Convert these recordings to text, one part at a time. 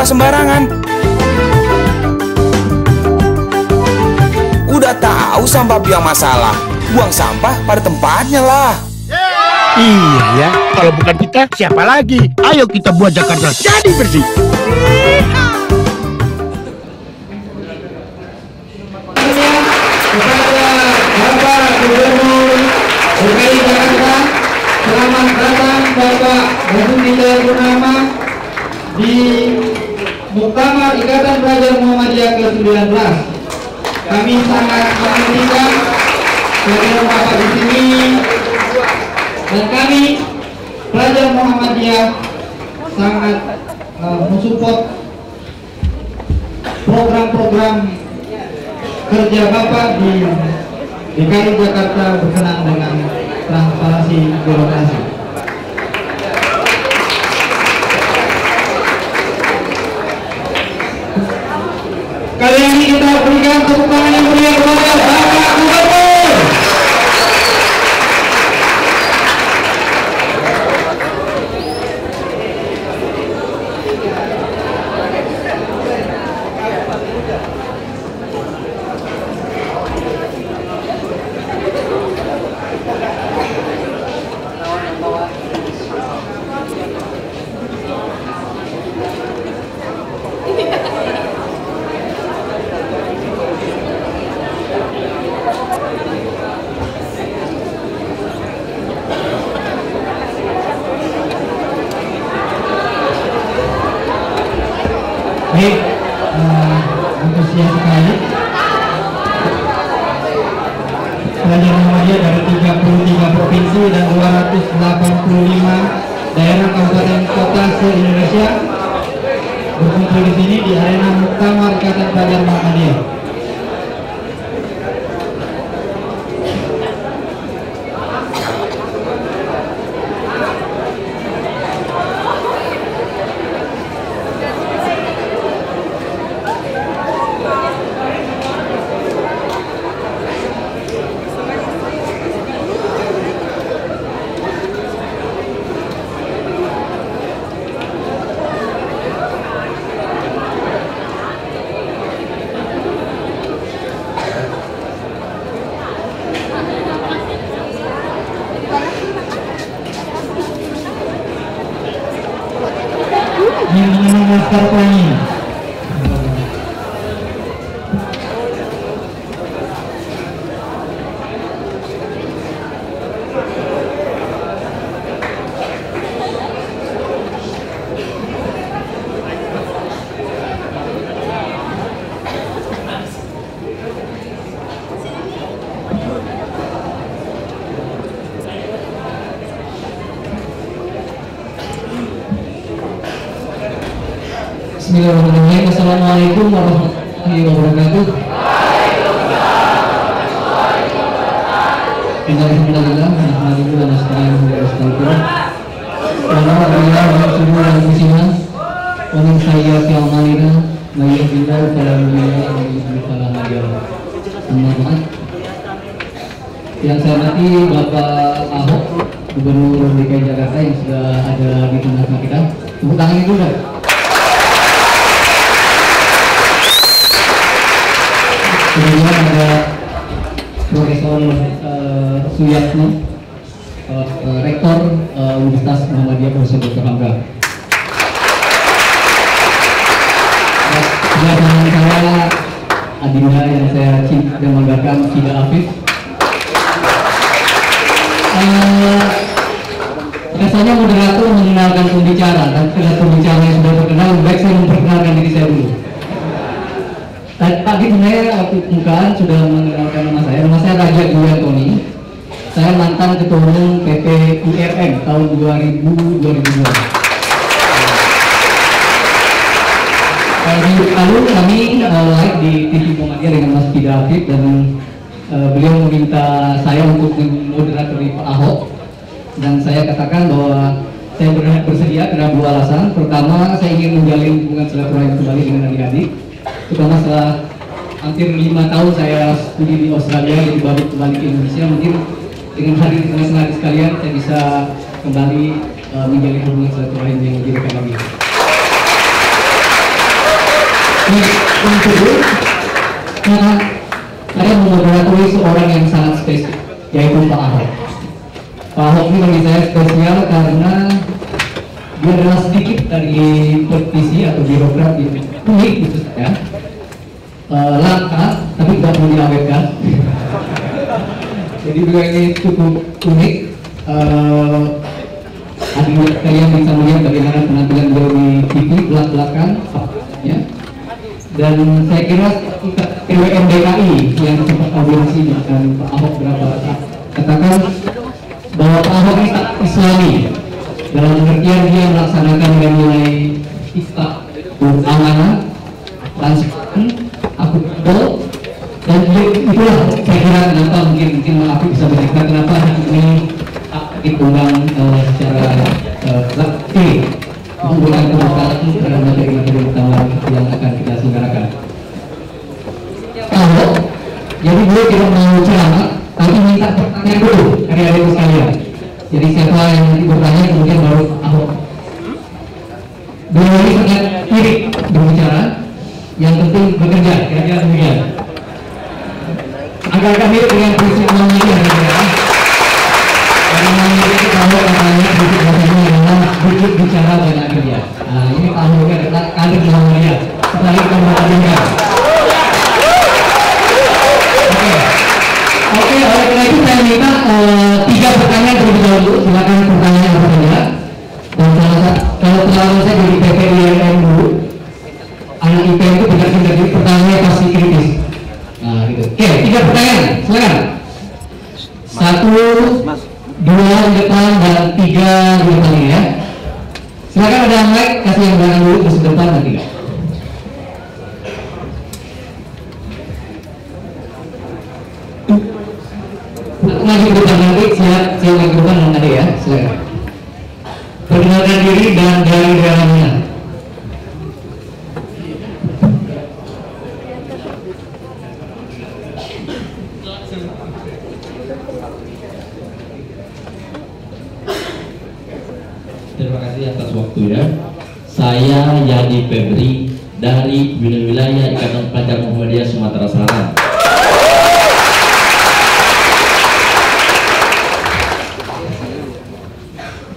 sampah sembarangan. Udah tahu sampah biang masalah, buang sampah pada tempatnya lah. Iya ya, kalau bukan kita siapa lagi? Ayo kita buat Jakarta jadi bersih. Bapak Gubernur DKI Jakarta, selamat datang Bapak Basuki Cahayapurnama di Muktamar Ikatan Pelajar Muhammadiyah ke-19. Kami sangat menantikan kehadiran Bapak di sini, dan kami pelajar Muhammadiyah sangat mensupport program-program kerja Bapak di DKI Jakarta berkenaan dengan transparansi birokrasi. Kali ini kita berikan tepuk tangan yang meriah kepada Bapak Gubernur. Baik, antusias sekali pelajar Muhammadiyah dari 33 provinsi dan 285 daerah kabupaten kota se-Indonesia berkumpul di sini di arena Muktamar Ikatan Pelajar Muhammadiyah. Yang mengenal masker pelangi. Bismillahirrahmanirrahim. Assalamualaikum warahmatullahi wabarakatuh. Alhamdulillah, nahmaduhu wa nasta'inuhu wa nastaghfiruh. Wa na'udzu billahi min shururi anfusina wa min sayyiati a'malina, may yahdihillahu fala mudilla lahu wa may yudlil fala hadiya lahu. Amma ba'd. Yang saya hormati Bapak Ahok, Gubernur DKI Jakarta yang sudah ada di tengah-tengah kita. Tepuk tangan dulu, Pak. Kemudian ada Profesor Suyatno, Rektor Universitas Muhammadiyah Profesor Dr. Hamka. Sebelah kanan saya adinda yang saya cinta dan banggakan, Cida Afif. Biasanya moderator mengenalkan pembicara, dan setelah pembicara yang sudah terkenal, baik saya memperkenalkan diri saya dulu. Tadi pagi sebenarnya waktu pembukaan sudah mengenalkan nama saya. Nama saya Raja Dwi Antoni. Saya mantan Ketua Umum PP URM tahun 2000-2002. Minggu lalu kami live di TV Muhammadiyah dengan Mas Cida Afif, dan beliau meminta saya untuk memoderatori Pak Ahok, dan saya katakan bahwa saya bersedia karena dua alasan. Pertama, saya ingin menjalin hubungan silaturahmi kembali dengan adik-adik, terutama setelah hampir 5 tahun saya studi di Australia, jadi baru kembali ke Indonesia. Mungkin dengan hadir teman-teman sekalian saya bisa kembali menjalin hubungan silaturahmi yang lebih dekat lagi. Yang kedua, karena saya memoderaturi seorang yang sangat spesial, yaitu Pak Ahok. Pak Ahok ini bagi saya spesial karena dia adalah sedikit dari politisi atau birokrat yang unik gitu ya. Langka, tapi tidak mau diawetkan. Jadi beliau ini cukup unik. Adik kalian bisa melihat bagaimana penampilan beliau di TV belak-belakan, ya. Dan saya kira PWM DKI yang sempat audiensi dengan Pak Ahok berapa saat katakan bahwa Pak Ahok ini tak Islami dalam pengertian dia melaksanakan nilai kita amanah, transparan, akuntabel, dan itulah saya kira kenapa mungkin aku bisa bercerita kenapa ini diundang secara aktif memberikan pembukaan terhadap materi-materi utama yang akan kita selenggarakan. Kalau jadi beliau tidak mau ceramah, tapi minta pertanyaan dulu adik-adik sekalian. Jadi siapa yang nanti bertanya kemudian baru Ahok. Beliau ini sangat irit berbicara, yang penting bekerja, kira-kira demikian. Agak-agak mirip dengan prinsip Muhammadiyah kira-kira. Karena itu Ahok katanya prinsip Muhammadiyah adalah sedikit bicara banyak kerja. Nah ini Pak Ahok adalah kader Muhammadiyah. Setelah kita bertandingkan. Oke, oleh karena itu saya minta 3 pertanyaan terlebih dahulu. Silakan pertanyaan apa saja. Dan kalau pengalaman saya dari PPILM dulu, anak IP itu berdasarkan dari pertanyaannya pasti kritis. Nah gitu. Oke, 3 pertanyaan. Silakan. 1, 2 di depan dan 3 di depan ya. Silakan ada mic, kasih yang belakang dulu terus depan dan 3. Maju ke depan nanti, siap ke depan dan ada ya. Silakan. Perkenalkan diri dan dari daerah mana? Terima kasih atas waktunya. Saya Yani Febri dari wilayah Ikatan Pelajar Muhammadiyah Sumatera Selatan.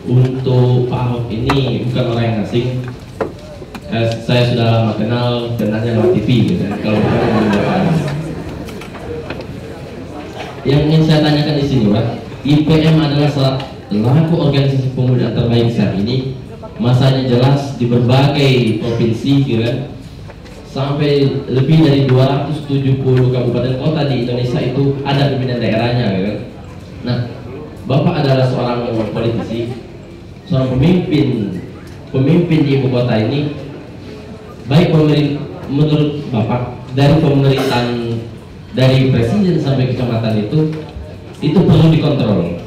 Untuk Pak Ahok ini bukan orang yang asing. Saya sudah lama kenal, kenalnya lewat TV gitu. Kalau bukan yang ingin saya tanyakan di sini, Pak, IPM adalah selaku organisasi pemuda terbaik saat ini. Masanya jelas di berbagai provinsi, gitu, sampai lebih dari 270 kabupaten kota di Indonesia itu ada pimpinan daerahnya, gitu. Nah, Bapak adalah seorang politisi, seorang pemimpin di ibu kota ini. Baik menurut Bapak, dari pemerintahan dari presiden sampai kecamatan itu perlu dikontrol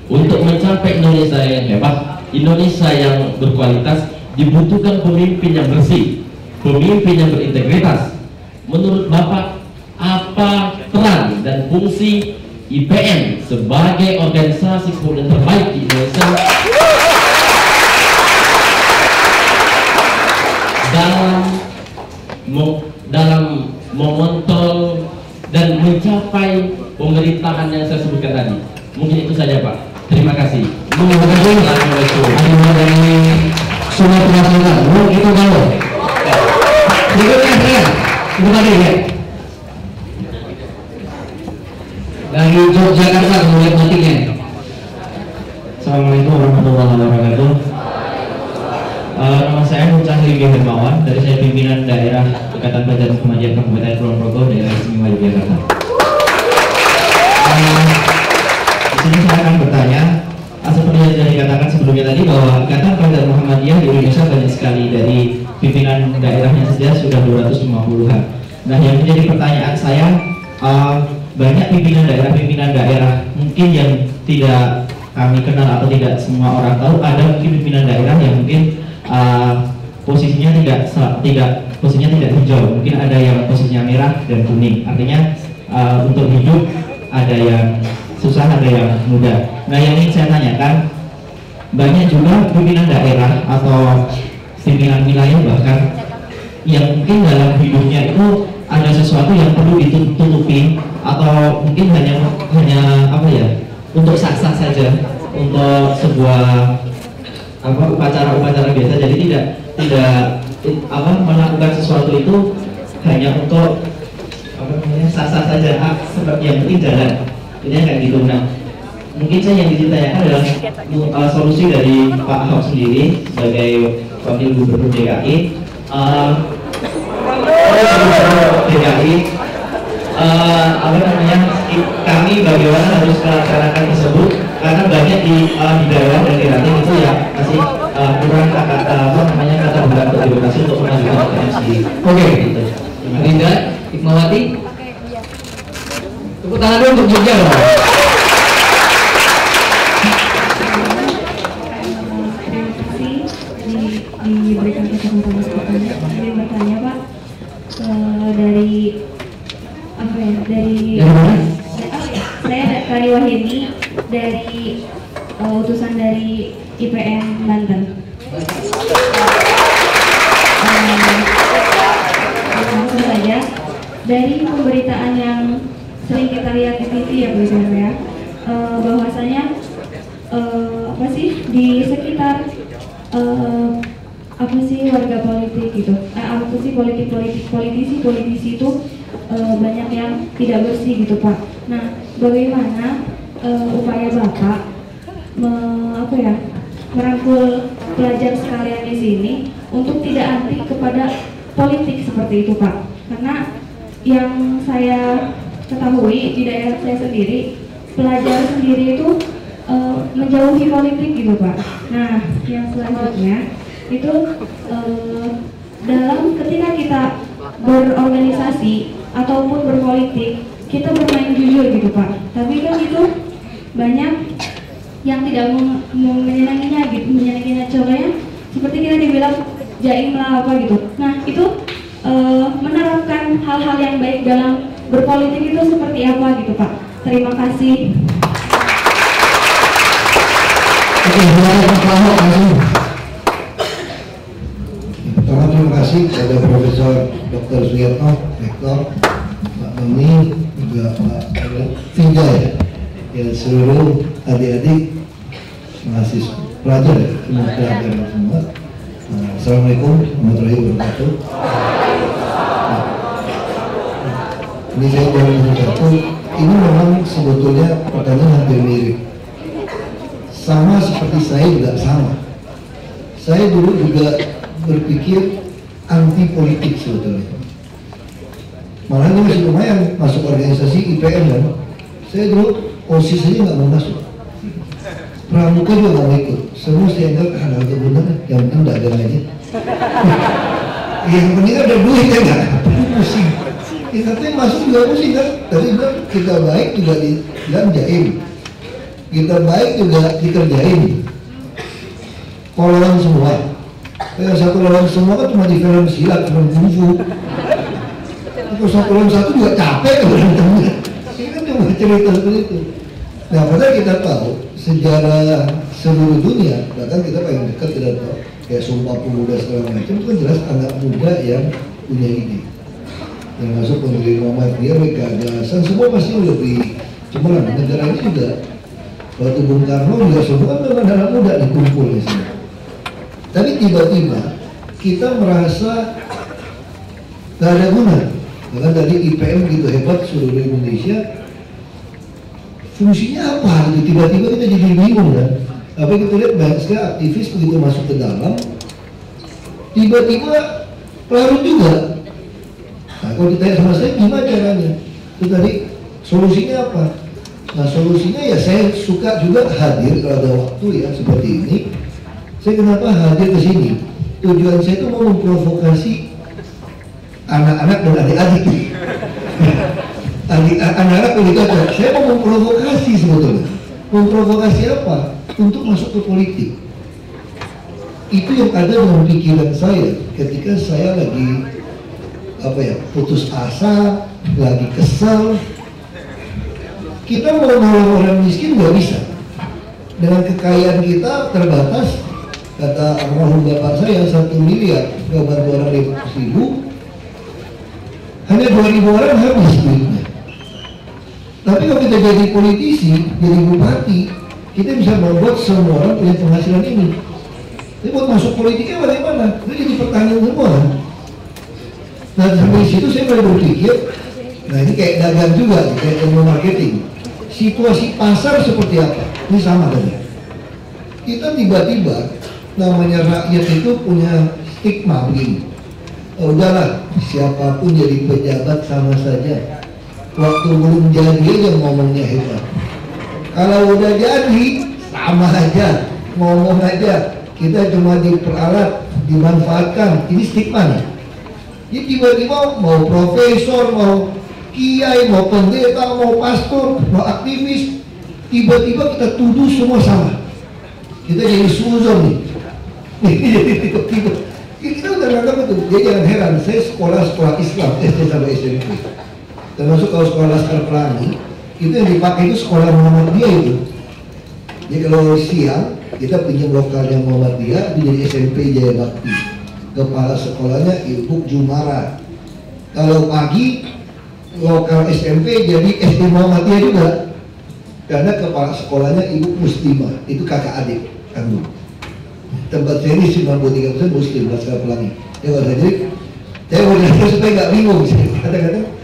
untuk mencapai Indonesia yang hebat, Indonesia yang berkualitas. Dibutuhkan pemimpin yang bersih, pemimpin yang berintegritas. Menurut Bapak, apa peran dan fungsi IPM sebagai organisasi pemuda terbaik di Indonesia dalam mengontrol dan mencapai pemerintahan yang saya sebutkan tadi? Mungkin itu saja, Pak. Terima kasih. Terima dari Sumatera Selatan. Itu kalau berikutnya saya itu tadi ya dari Yogyakarta kemudian matinya. Assalamualaikum warahmatullahi wabarakatuh. Nama saya Nur Cahli Hermawan, dari saya pimpinan daerah Ikatan Pelajar Muhammadiyah Kabupaten Kulon Progo, daerah istimewa Yogyakarta. Di sini saya akan bertanya, seperti yang sudah dikatakan sebelumnya tadi, bahwa Ikatan Pelajar Muhammadiyah di Indonesia banyak sekali, dari pimpinan daerahnya saja sudah 250-an. Nah, yang menjadi pertanyaan saya, banyak pimpinan daerah mungkin yang tidak kami kenal atau tidak semua orang tahu. Ada mungkin pimpinan daerah yang mungkin posisinya tidak hijau, mungkin ada yang posisinya merah dan kuning. Artinya untuk hidup ada yang susah, ada yang mudah. Nah, yang ingin saya tanyakan, banyak juga pimpinan daerah atau pimpinan wilayah bahkan yang mungkin dalam hidup mungkin hanya apa ya, untuk sah-sah saja, untuk sebuah upacara biasa. Jadi tidak melakukan sesuatu itu hanya untuk sah-sah saja, seperti yang penting jalan. Ini kayak gitu. Nah, mungkin saya yang ditanyakan adalah solusi dari Pak Ahok sendiri sebagai wakil gubernur DKI. Kami bagaimana harus melaksanakan tersebut, karena banyak di daerah dan di ranting itu ya masih kurang kata bukan untuk edukasi untuk mengajukan PTM sendiri. Oke, gitu. Rinda Hikmawati, tepuk tangan dulu untuk Jogja dong. Diberikan kesempatan pertanyaan. Saya bertanya Pak, dari apa ya, saya Kari Wahyuni dari utusan dari IPM Banten. Langsung saja, dari pemberitaan yang sering kita lihat di TV ya Bu ya, bahwasanya apa sih di sekitar apa sih warga politik gitu, apa sih politisi itu banyak yang tidak bersih gitu Pak. Nah, bagaimana upaya Bapak merangkul pelajar sekalian di sini untuk tidak anti kepada politik seperti itu Pak? Karena yang saya ketahui di daerah saya sendiri, pelajar sendiri itu menjauhi politik gitu Pak. Nah, yang selanjutnya itu dalam ketika kita berorganisasi ataupun berpolitik, kita bermain jujur gitu Pak. Tapi kan itu banyak yang tidak menyenanginya gitu, contohnya seperti kita dibilang jaim lah apa gitu. Nah, itu menerapkan hal-hal yang baik dalam berpolitik itu seperti apa gitu Pak. Terima kasih. Pertama, terima kasih kepada Profesor Dr. Suyatno, Rektor, Pak Mami, juga Pak Finjai, ya seluruh adik-adik mahasiswa pelajar ya, semua pelajar semua. Assalamualaikum warahmatullahi wabarakatuh. Ini saya baru satu. Ini memang sebetulnya pertanyaan hampir mirip. Sama seperti saya juga sama. Saya dulu juga berpikir anti politik sebetulnya. Malah ini masih lumayan masuk organisasi IPM kan. Saya dulu OSIS aja nggak mau masuk. Pramuka juga nggak mau ikut. Semua saya anggap hal-hal benar. Yang penting dagang aja. Yang penting ada duit ya nggak? Pusing. Ya, katanya masuk juga pusing kan. Tadi bilang kita baik juga dibilang jaim. Kita baik juga dikerjain. Kolongan semua. Yang satu lawan semua kan cuma di film silat, film kungfu. Itu satu lawan satu juga capek kan berantemnya. Ini kan cuma cerita seperti itu. Nah, padahal kita tahu sejarah seluruh dunia, bahkan kita paling dekat tidak tahu kayak Sumpah Pemuda segala macam, itu kan jelas anak muda yang punya ide. Yang masuk pendiri Muhammadiyah, gagasan, semua pasti lebih cemerlang. Negara ini juga waktu Bung Karno juga semua kan memang anak muda dikumpul di sini. Tapi tiba-tiba kita merasa gak ada guna. Bahkan tadi IPM gitu hebat seluruh Indonesia, fungsinya apa gitu? Tiba-tiba kita jadi bingung kan. Apa kita lihat banyak sekali aktivis begitu masuk ke dalam, tiba-tiba larut juga. Nah, kalau ditanya sama saya gimana caranya? Itu tadi solusinya apa? Nah, solusinya ya saya suka juga hadir kalau ada waktu ya seperti ini. Saya kenapa hadir ke sini? Tujuan saya itu mau memprovokasi anak-anak dan adik-adik. Anak-anak pendidikan. Saya mau memprovokasi sebetulnya. Memprovokasi apa? Untuk masuk ke politik. Itu yang ada dalam pikiran saya ketika saya lagi putus asa, lagi kesal. Kita mau nolong orang miskin nggak bisa. Dengan kekayaan kita terbatas. Kata almarhum bapak saya 1 miliar nggak bantu orang 500.000, hanya 2.000 orang habis duitnya. Tapi kalau kita jadi politisi, jadi bupati, kita bisa membuat semua orang punya penghasilan ini. Tapi buat masuk politiknya bagaimana? Itu jadi pertanyaan semua. Nah sampai situ saya mulai berpikir, nah ini kayak dagang juga, kayak ilmu marketing. Situasi pasar seperti apa? Ini sama tadi. Kita tiba-tiba, namanya rakyat itu punya stigma begini. Oh, udahlah, siapapun jadi pejabat sama saja. Waktu belum jadi aja ngomongnya hebat. Kalau udah jadi, sama aja, ngomong aja. Kita cuma diperalat, dimanfaatkan. Ini stigma nih. Jadi tiba-tiba mau profesor, mau kiai, mau pendeta, mau pastor, mau aktivis, tiba-tiba kita tuduh semua sama. Kita jadi suzon nih. Jadi tiba-tiba kita udah nganggap itu. Jadi jangan heran, saya sekolah Islam SD sampai SMP. Termasuk kalau sekolah Laskar Pelangi, itu yang dipakai itu sekolah Muhammadiyah itu. Jadi kalau siang kita pinjam lokalnya Muhammadiyah, itu jadi SMP Jaya Bakti. Kepala sekolahnya Ibu Jumara. Kalau pagi lokal SMP jadi SD Muhammadiyah juga. Karena kepala sekolahnya Ibu Muslimah, itu kakak adik kandung. Tempat saya ini 93% Muslim Laskar Pelangi. Ya kalau saya mau jelaskan supaya nggak bingung. Kata-kata.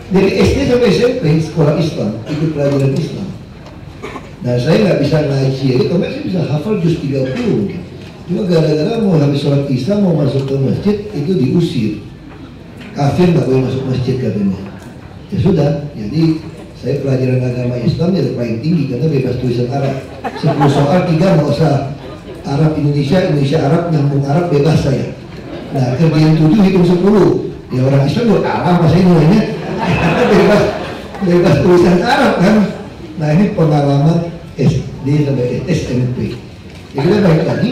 Dari SD sampai SMP sekolah Islam, ikut pelajaran Islam. Nah saya nggak bisa ngaji, jadi kemarin saya bisa hafal juz 30. Cuma gara-gara mau habis sholat Isya mau masuk ke masjid itu diusir. Kafir nggak boleh masuk masjid katanya. Ya sudah, jadi saya pelajaran agama Islam yang paling tinggi karena bebas tulisan Arab. 10 soal 3 nggak usah Arab Indonesia, Indonesia Arab, nyambung Arab bebas saya. Nah kerjaan 7 hitung 10. Ya orang Islam juga Arab masih nilainya. bebas tulisan Arab kan. Nah ini pengalaman SD sampai SMP. Jadi baik tadi,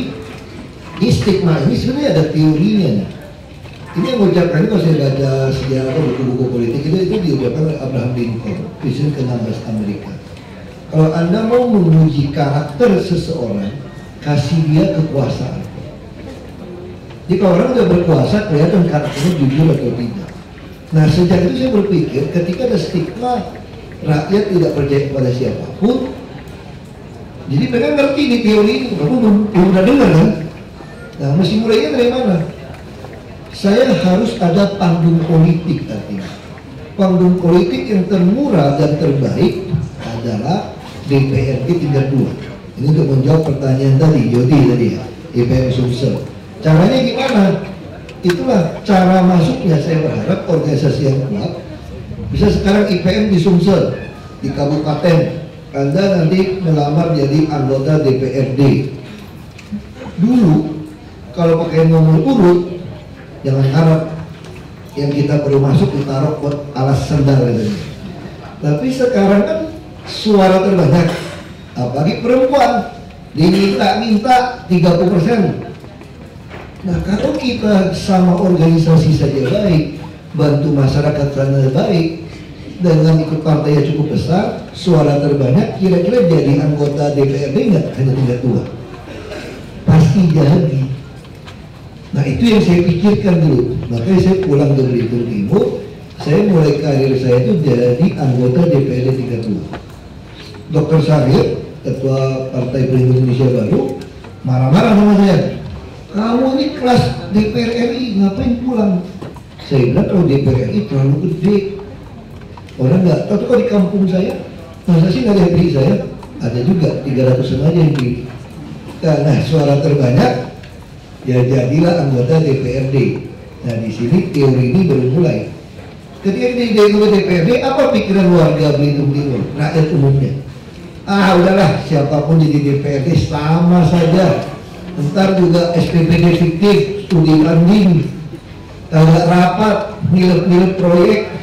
stigma ini sebenarnya ada teorinya nih. Ini yang mengucapkan, kalau saya baca sejarah atau buku-buku politik itu diucapkan oleh Abraham Lincoln, Presiden ke-16 Amerika. Kalau Anda mau menguji karakter seseorang, kasih dia kekuasaan. Jadi kalau orang udah berkuasa, kelihatan karakternya jujur atau tidak. Nah sejak itu saya berpikir, ketika ada stigma rakyat tidak percaya kepada siapapun, jadi mereka ngerti di teori ini, aku belum pernah dengar kan? Nah mesti mulainya dari mana? Saya harus ada panggung politik artinya. Panggung politik yang termurah dan terbaik adalah DPRD tingkat 2. Ini untuk menjawab pertanyaan tadi, Yodi tadi ya, IPM Sumsel. Caranya gimana? Itulah cara masuknya. Saya berharap organisasi yang kuat bisa sekarang IPM di Sumsel, di kabupaten. Anda nanti melamar jadi anggota DPRD. Dulu kalau pakai nomor urut, jangan harap yang kita perlu masuk ditaruh buat alas sendal katanya. Tapi sekarang kan suara terbanyak, apalagi perempuan diminta 30%. Nah kalau kita sama organisasi saja baik, bantu masyarakat sana baik, dengan ikut partai yang cukup besar, suara terbanyak, kira-kira jadi anggota DPRD nggak hanya tingkat 2? Pasti jadi. Nah itu yang saya pikirkan dulu. Makanya saya pulang ke Belitung Timur, saya mulai karir saya itu jadi anggota DPRD tingkat 2. Dr. Syarif, Ketua Partai Perindo Indonesia Baru, marah-marah sama saya. Kamu ini kelas DPR RI, ngapain pulang? Saya bilang kalau DPR RI terlalu gede. Orang nggak tahu, kalau di kampung saya, masa sih nggak ada yang pilih saya? Ada juga, 300-an aja yang pilih. Karena suara terbanyak, ya jadilah anggota DPRD. Nah di sini teori ini baru mulai. Ketika jadi anggota DPRD, apa pikiran warga Belitung Timur, rakyat umumnya? Ah udahlah, siapapun jadi DPRD sama saja. Ntar juga SPPD fiktif, studi banding, kagak rapat, nilai proyek.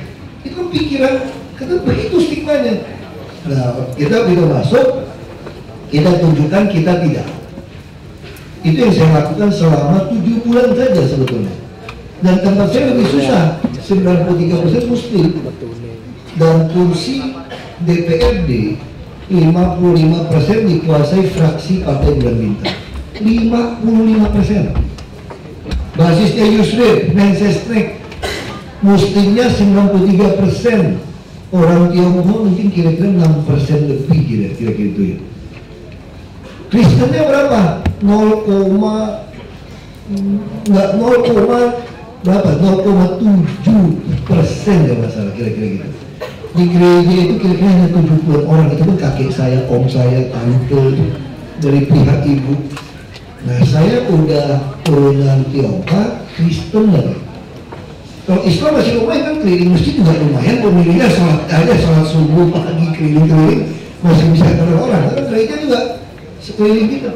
Itu pikiran, karena begitu stigmanya. Nah kita bisa masuk, kita tunjukkan kita tidak. Itu yang saya lakukan selama 7 bulan saja sebetulnya. Dan tempat saya lebih susah, 93% Muslim. Dan kursi DPRD 55% dikuasai fraksi Partai Bulan Bintang. 55%. Basisnya Yusril, Mensesnek, Muslimnya 93%. Orang Tionghoa mungkin kira-kira 6% lebih kira-kira itu ya. Kristennya berapa? 0,7 ya masalah kira-kira gitu. Di gereja itu kira-kira hanya 70 orang, itu pun kakek saya, om saya, tante dari pihak ibu. Nah saya udah turunan Tionghoa, Kristen lagi. Kalau Islam masih lumayan kan, keliling masjid juga lumayan, pemilihnya sholat subuh pagi keliling-keliling masih bisa kenal orang. Karena gereja juga sekeliling kita.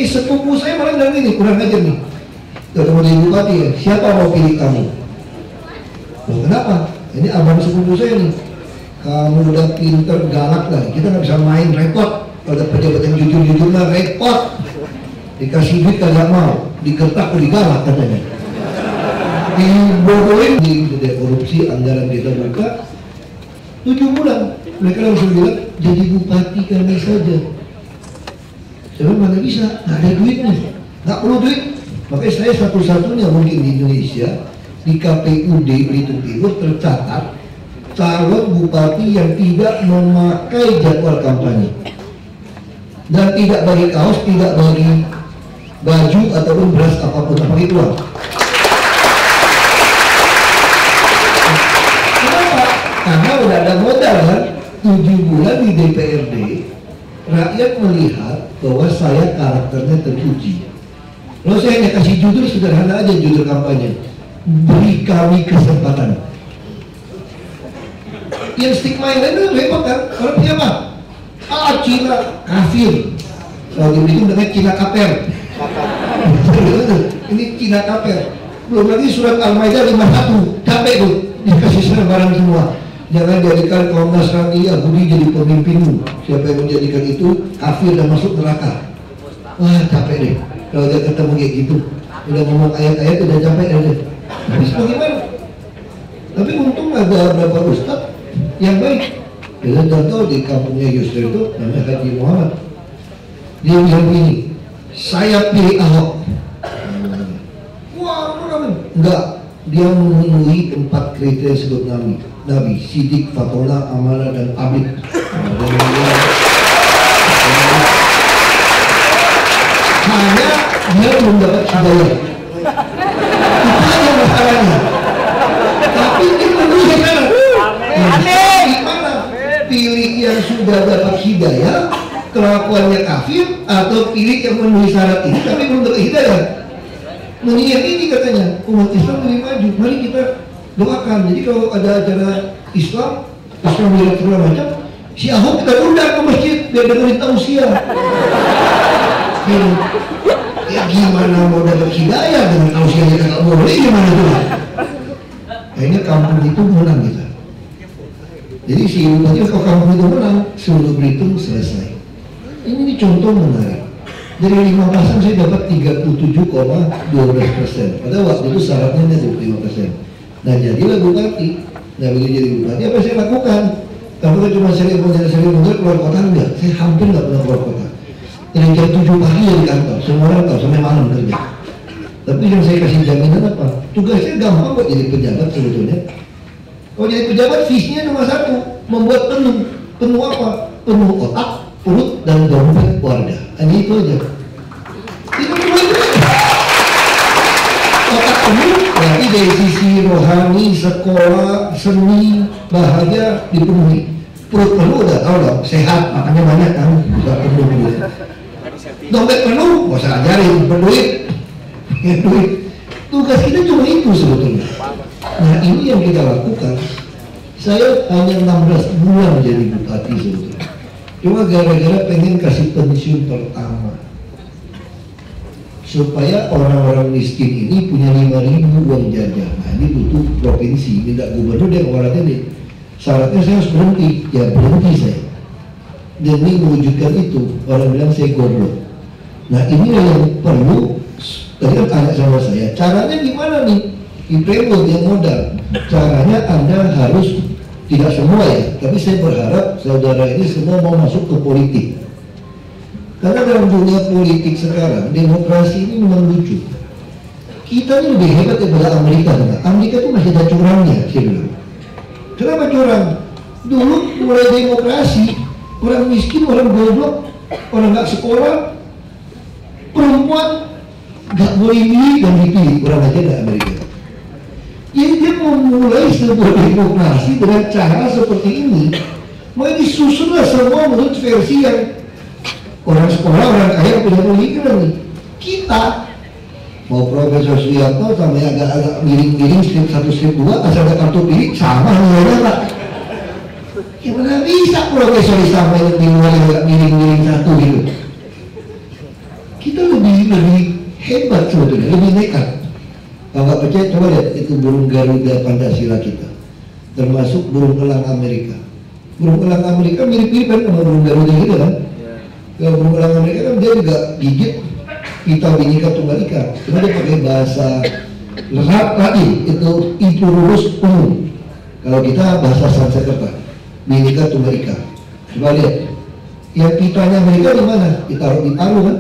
Sepupu saya malah bilang ini, kurang ajar nih. Ketemu di bupati ya, siapa mau pilih kamu? Loh kenapa? Ini abang sepupu saya nih. Kamu udah pinter, galak lah. Kita nggak bisa main, repot. Kalau ada pejabat yang jujur-jujur lah, repot. Dikasih duit kagak mau, digertak digalak katanya. Dibodohin, sudah korupsi, anggaran kita buka 7 bulan. Mereka langsung bilang, jadi bupati kami saja. Saya mana bisa, nggak ada duitnya, nggak perlu duit. Makanya saya satu-satunya mungkin di Indonesia, di KPUD Belitung Timur tercatat calon bupati yang tidak memakai jadwal kampanye dan tidak bagi kaos, tidak bagi baju ataupun beras apapun, apa itu lah. Kenapa? Karena udah ada modal kan, 7 bulan di DPRD, rakyat melihat bahwa saya karakternya terpuji. Kalau saya hanya kasih judul sederhana aja, judul kampanye, beri kami kesempatan. Yang stigma yang lain itu repot kan? Kalau punya apa? Cina kafir. Kalau di Belitung dengan Cina kaper. Ini Cina kaper. Belum lagi surat Al-Maidah 51, capek tuh dikasih barang semua. Jangan jadikan kaum Nasrani Yahudi jadi pemimpinmu. Siapa yang menjadikan itu kafir dan masuk neraka. Wah capek deh. Kalau dia ketemu kayak gitu, udah ngomong ayat-ayat udah capek deh. Habis bagaimana? Tapi untung ada beberapa ustadz yang baik. Kita contoh di kampungnya Yusril itu namanya Haji Muhammad. Dia bilang begini, saya pilih Ahok. Wah, enggak. Dia memenuhi 4 kriteria sebut Nabi, Sidik, Fatona, Amanah, dan Abid. Hanya dia belum dapat hidayah. Itu aja masalahnya. Tapi dia memenuhi sekarang. Gimana? Pilih yang sudah dapat hidayah, kelakuannya kafir, atau pilih yang memenuhi syarat ini tapi belum dapat hidayah. Mengingat ini katanya umat Islam lebih maju, mari kita doakan. Jadi kalau ada acara Islam lihat segala macam, si Ahok kita undang ke masjid biar dengerin tausiah. Ya gimana mau dapat hidayah dengan tausiahnya nggak boleh, gimana tuh? Akhirnya kampung itu menang kita. Jadi si bupati kalau kampung itu menang, seluruh Belitung selesai. Ini contoh menarik. Dari 5 pasang saya dapat 37,12%. Pada waktu itu syaratnya 25%. Nah jadilah bupati. Nah begitu jadi bupati, apa yang saya lakukan? Kamu kan cuma seremonial keluar kota enggak? Saya hampir nggak pernah keluar kota. Dari jam 7 pagi ya di kantor, semua orang tahu sampai malam kerja. Tapi yang saya kasih jaminan apa? Tugasnya gampang kok jadi pejabat sebetulnya. Kalau jadi pejabat visinya cuma satu, membuat penuh apa? Penuh otak, perut, dan dompet warga. Hanya itu aja. Itu cuma itu. Otak penuh, berarti dari sisi rohani, sekolah, seni, bahagia dipenuhi. Perut penuh udah tahu dong, sehat, makanya banyak kan, bisa penuh duit. Dompet penuh, nggak usah ajarin, berduit, punya duit. Tugas kita cuma itu sebetulnya. Nah ini yang kita lakukan. Saya hanya 16 bulan jadi bupati sebetulnya. Cuma gara-gara pengen kasih pensiun pertama supaya orang-orang miskin ini punya 5.000 uang jajan. Nah ini butuh provinsi, minta gubernur dan orangnya nih. Syaratnya saya harus berhenti, ya berhenti saya. Demi mewujudkan itu, orang bilang saya goblok. Nah ini yang perlu. Tadi kan tanya sama saya, caranya gimana nih? Ipremo yang modal. Caranya Anda harus, tidak semua ya, tapi saya berharap saudara ini semua mau masuk ke politik. Karena dalam dunia politik sekarang, demokrasi ini memang lucu. Kita ini lebih hebat daripada Amerika. Amerika itu masih ada curangnya, saya bilang. Kenapa curang? Dulu mulai demokrasi, orang miskin, orang goblok, orang nggak sekolah, perempuan nggak boleh milih dan dipilih, orang aja nggak Amerika. Jadi dia mau mulai sebuah demokrasi dengan cara seperti ini, mau disusunlah semua menurut versi yang orang sekolah, orang kaya punya pemikiran nih. Kita mau Profesor Suyanto sama yang agak-agak miring-miring strip 1 strip 2 asal ada kartu pilih sama nilainya Pak. Gimana bisa Profesor sama yang di luar yang agak miring-miring satu gitu. Kita lebih hebat sebetulnya, lebih nekat. Kalau nggak percaya coba lihat itu burung Garuda Pancasila kita, termasuk burung elang Amerika. Burung elang Amerika mirip-mirip kan sama burung Garuda gitu kan. Kalau burung elang Amerika kan dia juga gigit kita Bhinneka Tunggal Ika, cuma dia pakai bahasa Latin itu Ipururus umum. Kalau kita bahasa Sanskerta Bhinneka Tunggal Ika. Coba lihat, yang pitanya Amerika di mana? Ditaruh di palu kan?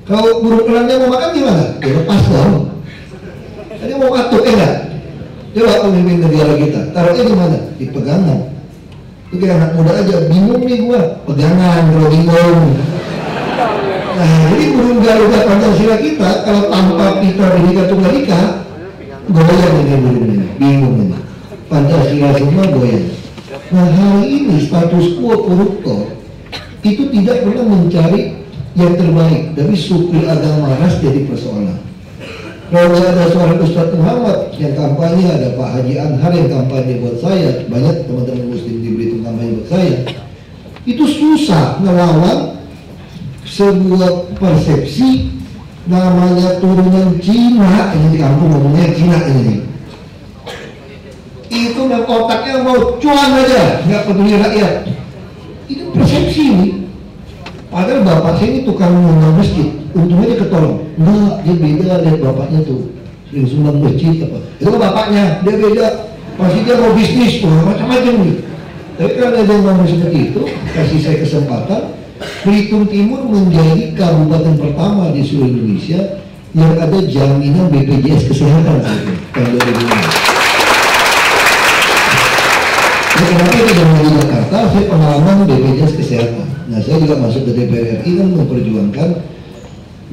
Kalau burung elangnya mau makan gimana? Ya lepas dong. Jadi mau ngatuk enggak? Coba pemimpin negara kita, taruhnya di mana? Di pegangan. Itu kayak anak muda aja, bingung nih gua, pegangan kalau bingung. Nah, jadi burung Garuda Pancasila kita kalau tanpa pita Bhinneka Tunggal Ika goyang ini burung ini, bingung ini. Pancasila semua goyang. Nah, hari ini status quo koruptor itu tidak pernah mencari yang terbaik, tapi suku agama ras jadi persoalan. Kalau ada seorang Ustadz Muhammad yang kampanye, ada Pak Haji Anhar yang kampanye buat saya, banyak teman-teman muslim di Belitung kampanye buat saya, itu susah ngelawan sebuah persepsi namanya turunan Cina, ini di kampung ngomongnya Cina ini. Itu dan otaknya mau cuan aja, nggak peduli rakyat. Itu persepsi ini. Padahal bapak saya ini tukang nyumbang masjid, untungnya dia ketolong. Enggak, dia beda, lihat bapaknya tuh sering sumbang masjid apa. Itu bapaknya, dia beda. Pasti dia mau bisnis tuh, macam-macam nih. Tapi kalau ada yang ngomong seperti itu, kasih saya kesempatan. Belitung Timur menjadi kabupaten pertama di seluruh Indonesia yang ada jaminan BPJS Kesehatan tahun 2005. Nah, kenapa kita di Jakarta? Saya pengalaman BPJS Kesehatan. Nah, saya juga masuk ke DPR RI kan memperjuangkan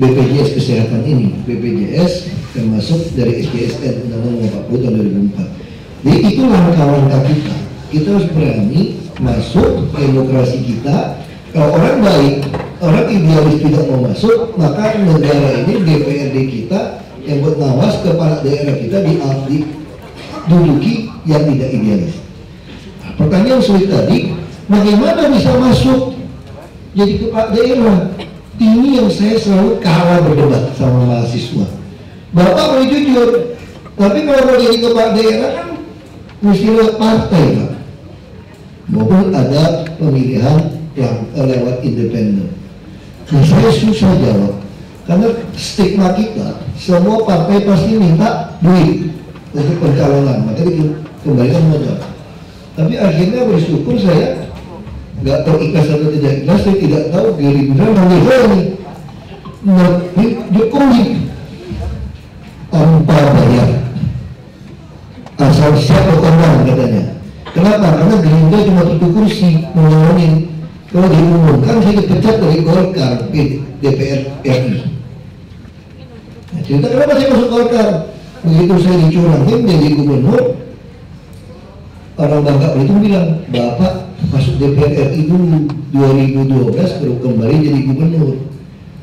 BPJS Kesehatan ini. BPJS termasuk dari SPSN Undang-Undang 40 tahun 2004. Jadi itu langkah-langkah kita. Kita harus berani masuk ke demokrasi kita. Kalau orang baik, orang idealis tidak mau masuk, maka negara ini, DPRD kita yang buat ngawas kepala daerah kita diduduki yang tidak idealis. Nah, pertanyaan sulit tadi, bagaimana bisa masuk jadi kepala daerah? Ini yang saya selalu kalah berdebat sama mahasiswa. Bapak boleh jujur, tapi kalau mau jadi kepala daerah kan mesti lewat partai Pak, maupun ada pemilihan yang lewat independen. Nah, saya susah jawab karena stigma kita semua partai pasti minta duit untuk pencalonan, makanya kembalikan modal. Tapi akhirnya bersyukur saya nggak tahu ikhlas atau tidak ikhlas, saya tidak tahu Gerindra manggil saya nih Jokowi tanpa bayar, asal siapa orang katanya. Kenapa? Karena Gerindra cuma 7 kursi menyalonin. Kalau diumumkan saya dipecat dari Golkar DPR RI. Nah, cerita kenapa saya masuk Golkar? Begitu saya dicurangin jadi gubernur, orang Bangka Belitung bilang, Bapak masuk DPR RI dulu 2012 baru kembali jadi gubernur.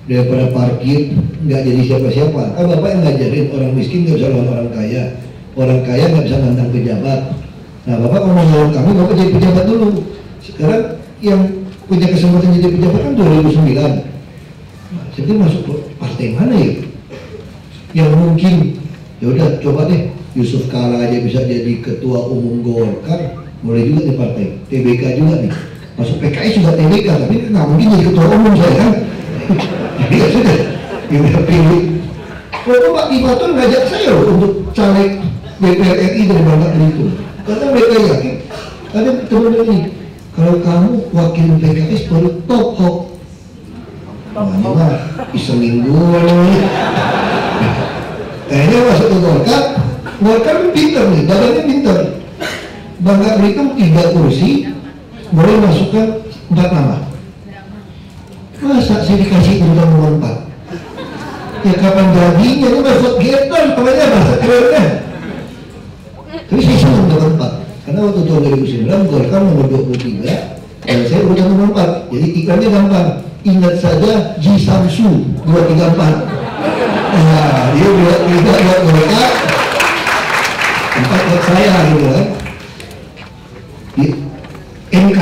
Daripada parkir nggak jadi siapa-siapa. Kan Bapak yang ngajarin orang miskin nggak bisa lawan orang kaya nggak bisa nantang pejabat. Nah, Bapak kalau mau lawan kami, Bapak jadi pejabat dulu. Sekarang yang punya kesempatan jadi pejabat kan 2009. Nah, jadi masuk partai mana ya? Yang mungkin, ya udah coba deh Yusuf Kala aja bisa jadi ketua umum Golkar, boleh juga di partai. TBK juga nih, masuk PKS juga TBK, tapi nggak mungkin jadi ketua umum saya kan? Jadi ya sudah, ya pilih. Kalau Pak Tifatul ngajak saya loh untuk caleg DPR RI dari Bangka Belitung, karena mereka yakin ada teman-teman ini. Kalau kamu wakil PKS baru top hop. Nah, ini mah isengin dulu. Kayaknya masuk ke Golkar pinter nih, badannya pinter. Bangka Belitung 3 kursi, boleh masukkan 4 nama. Masa saya dikasih urutan nomor 4? Ya kapan jadinya, itu masuk getar, namanya bahasa kerennya. Tapi saya senang nomor 4, karena waktu tahun 2009 Golkar nomor 23, dan saya urutan nomor 4, jadi iklannya gampang. Ingat saja Ji Samsu 234. Nah, dia buat Golkar, 4 buat saya gitu kan. Di MK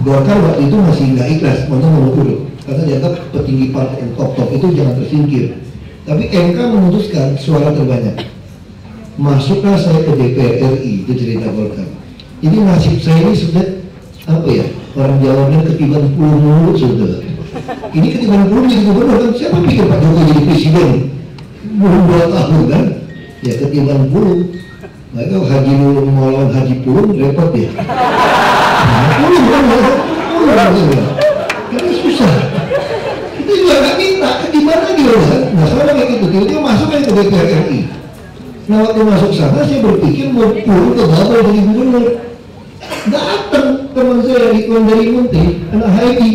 Golkar waktu itu masih nggak ikhlas untuk nomor urut, karena dianggap petinggi partai yang top itu jangan tersingkir. Tapi MK memutuskan suara terbanyak. Masuklah saya ke DPR RI, itu cerita Golkar. Jadi nasib saya ini sudah apa ya? Orang Jawa bilang ketiban puluh mulut sudah. Ini ketiban puluh jadi gubernur kan? Siapa pikir Pak Jokowi jadi presiden? Belum 2 tahun kan? Ya ketiban puluh. Maka Haji Nurul mau lawan Haji Pulung repot ya. Pulung kan? Karena susah. Itu juga nggak minta, gimana dia kan? Nah soalnya kayak gitu, dia masuk ke DPR RI. Nah waktu masuk sana saya berpikir mau pulang ke Babel jadi gubernur. Datang teman saya dari Munti, anak Haiti.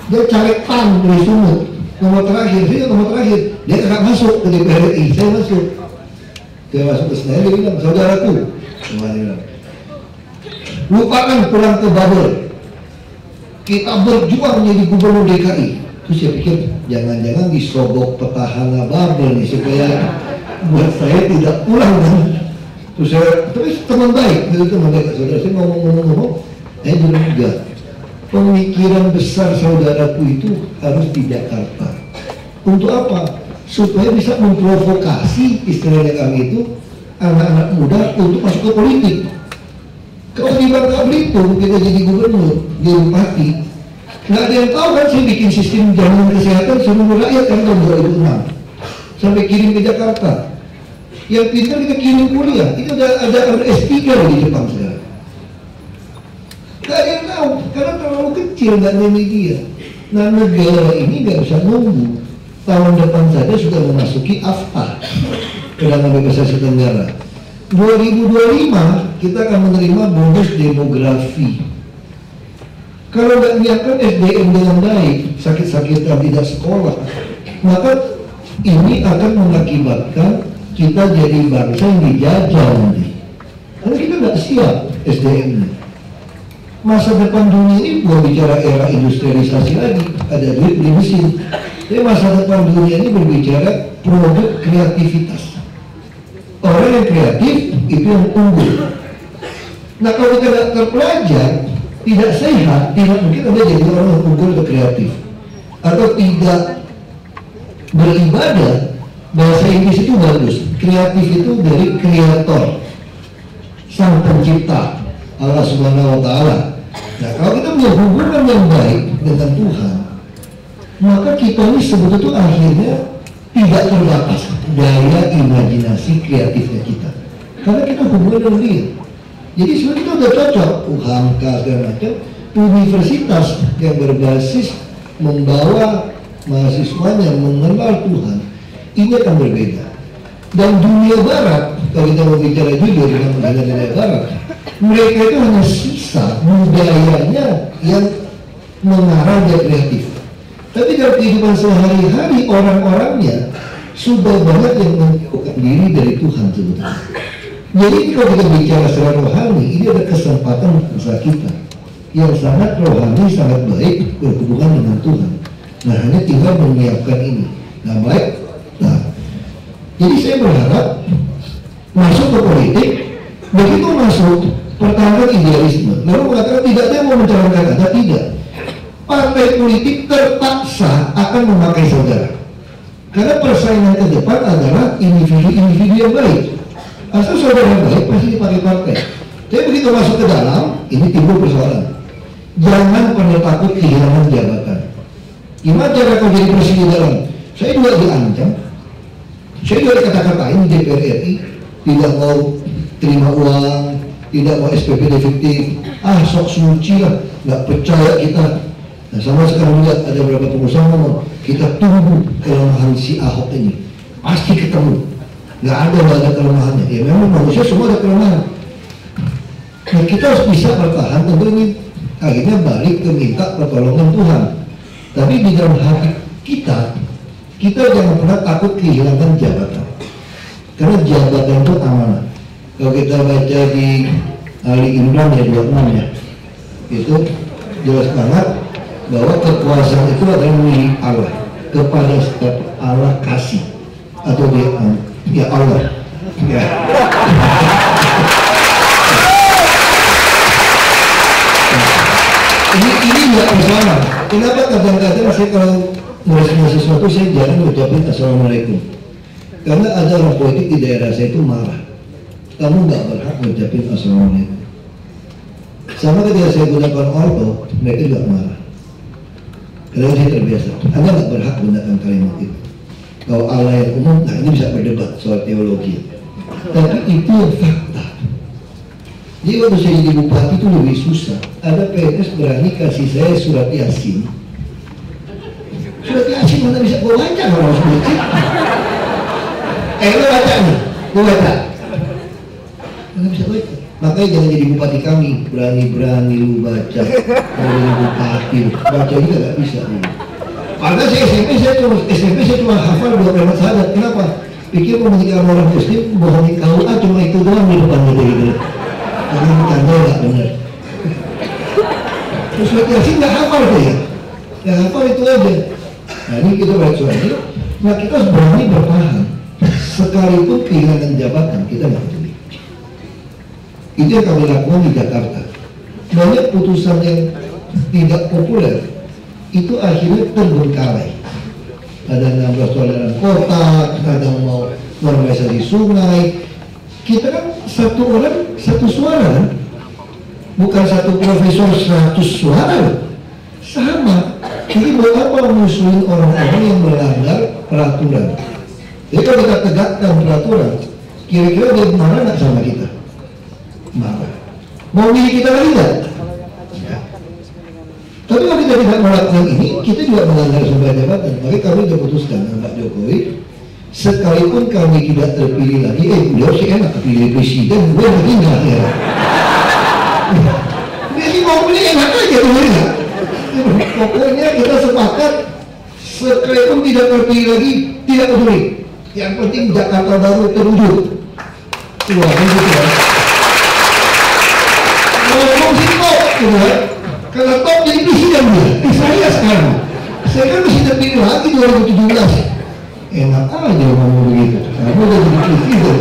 Dia cari PAN dari Sumut, nomor terakhir, dia nggak masuk ke DPR RI, saya masuk. Dia masuk ke Senayan, dia bilang, saudaraku, lupakan pulang ke Babel. Kita berjuang jadi gubernur DKI. Terus saya pikir jangan-jangan disogok petahana Babel nih supaya buat saya tidak pulang kan. Terus saya, tapi teman baik, saudara saya ngomong-ngomong, saya bilang enggak. Pemikiran besar saudaraku itu harus di Jakarta. Untuk apa? Supaya bisa memprovokasi istilahnya kami itu anak-anak muda untuk masuk ke politik. Kalau di Bangka Belitung kita jadi gubernur, jadi bupati, nggak ada yang tahu kan saya bikin sistem jaminan kesehatan seluruh rakyat kan tahun 2006 sampai kirim ke Jakarta. Yang pintar kita kirim kuliah, itu ada S3 di Jepang sekarang. Nggak ada yang tahu karena terlalu kecil nggak ada media. Nah negara ini nggak bisa nunggu. Tahun depan saja sudah memasuki AFTA, Kedatangan Bebas Asia Tenggara. 2025 kita akan menerima bonus demografi. Kalau nggak menyiapkan SDM dengan baik, sakit-sakitan tidak sekolah, maka ini akan mengakibatkan kita jadi bangsa yang dijajah nanti. Karena kita nggak siap SDM-nya. Masa depan dunia ini bukan bicara era industrialisasi lagi, ada duit beli mesin. Tapi masa depan dunia ini berbicara produk kreativitas. Orang yang kreatif itu yang unggul. Nah kalau kita tidak terpelajar, tidak sehat, tidak mungkin Anda jadi orang yang unggul atau kreatif. Atau tidak beribadah, bahasa Inggris itu bagus. Kreatif itu dari kreator, sang pencipta, Allah Subhanahu Wa Taala. Nah kalau kita punya hubungan yang baik dengan Tuhan, maka kita ini sebetulnya akhirnya tidak terbatas daya imajinasi kreatifnya kita, karena kita hubungan dengan dia. Jadi sebenarnya kita udah cocok UHAMK segala macam, universitas yang berbasis membawa mahasiswanya mengenal Tuhan, ini akan berbeda. Dan dunia Barat, kalau kita mau bicara jujur dengan dunia Barat, mereka itu hanya sisa budayanya yang mengarah dia kreatif. Tapi dalam kehidupan sehari-hari orang-orangnya sudah banyak yang menjauhkan diri dari Tuhan sebetulnya. Jadi kalau kita bicara secara rohani, ini ada kesempatan bangsa kita yang sangat rohani, sangat baik berhubungan dengan Tuhan. Nah hanya tinggal menyiapkan ini. Nah baik. Nah, jadi saya berharap masuk ke politik, begitu masuk pertama idealisme. Lalu mengatakan tidak ada yang mau mencalonkan Anda, tidak. Partai politik terpaksa akan memakai saudara. Karena persaingan ke depan adalah individu-individu yang baik. Asal saudara yang baik pasti dipakai partai. Tapi begitu masuk ke dalam, ini timbul persoalan. Jangan pernah takut kehilangan jabatan. Gimana cara kau jadi presiden dalam? Saya juga diancam. Saya juga dikata-katain di DPR RI, tidak mau terima uang, tidak mau SPP definitif. Ah sok suci lah, nggak percaya kita. Nah sama sekarang lihat ada beberapa pengusaha ngomong, kita tunggu kelemahan si Ahok ini, pasti ketemu. Nggak ada kelemahannya. Ya memang manusia semua ada kelemahan. Nah, kita harus bisa bertahan, tentu ini akhirnya balik ke minta pertolongan Tuhan. Tapi di dalam hati kita jangan pernah takut kehilangan jabatan. Karena jabatan itu amanah. Kalau kita baca di Ali Imran ya 26 ya, itu jelas banget bahwa kekuasaan itu adalah milik Allah, kepada setiap Allah kasih atau dia ya Allah ya. Ini nggak bersama. Kenapa kadang-kadang saya kalau nulis sesuatu saya jarang ucapin assalamualaikum, karena ada orang politik di daerah saya itu marah, kamu nggak berhak ngucapin assalamualaikum. Sama ketika saya gunakan ordo, mereka juga marah. Karena saya terbiasa, Anda nggak berhak gunakan kalimat itu. Kalau Allah yang umum, nah ini bisa berdebat soal teologi. Tapi itu yang fakta. Jadi waktu saya jadi bupati itu lebih susah. Ada PNS berani kasih saya surat Yasin. Surat Yasin mana bisa gue baca kalau harus baca? Lo baca nih, gue baca. Mana bisa baca? Makanya jangan jadi bupati kami, berani-berani lu baca. Kalau jadi bupati, baca juga gak bisa. Padahal saya SMP saya cuma hafal 2 kalimat syahadat. Kenapa? Pikir mau menikah sama orang muslim, bohongin KUA cuma itu doang di depan gitu. Karena tanda gak benar. Terus Yasin gak hafal tuh ya. Gak hafal itu aja. Nah ini kita baca suratnya. Nah kita harus berani bertahan. Sekalipun kehilangan jabatan, kita gak peduli. Itu yang kami lakukan di Jakarta. Banyak putusan yang tidak populer itu akhirnya terbengkalai. Ada 16 toleran kota, ada mau normalisasi sungai. Kita kan satu orang satu suara kan, bukan satu profesor 100 suara sama. Jadi buat apa musuhin orang-orang yang melanggar peraturan? Jadi kalau kita tegakkan peraturan, kira-kira dia marah nggak sama kita? Marah. Mau milih kita lagi nggak? Ya. Tapi kalau kita tidak melakukan ini, kita juga melanggar sebuah jabatan. Makanya kami sudah putuskan dengan Pak Jokowi, sekalipun kami tidak terpilih lagi, beliau sih enak pilih presiden, gue lagi nggak ya. Jadi mau pilih enak aja dulu. Pokoknya kita sepakat, sekalipun tidak terpilih lagi, tidak peduli. Yang penting Jakarta Baru terwujud. Wah, gitu ya. Ngomong sih kok, gitu ya. Karena top jadi presiden dia, saya sekarang. Saya kan masih terpilih lagi 2017. Enak aja ngomong begitu. Kamu udah jadi presiden.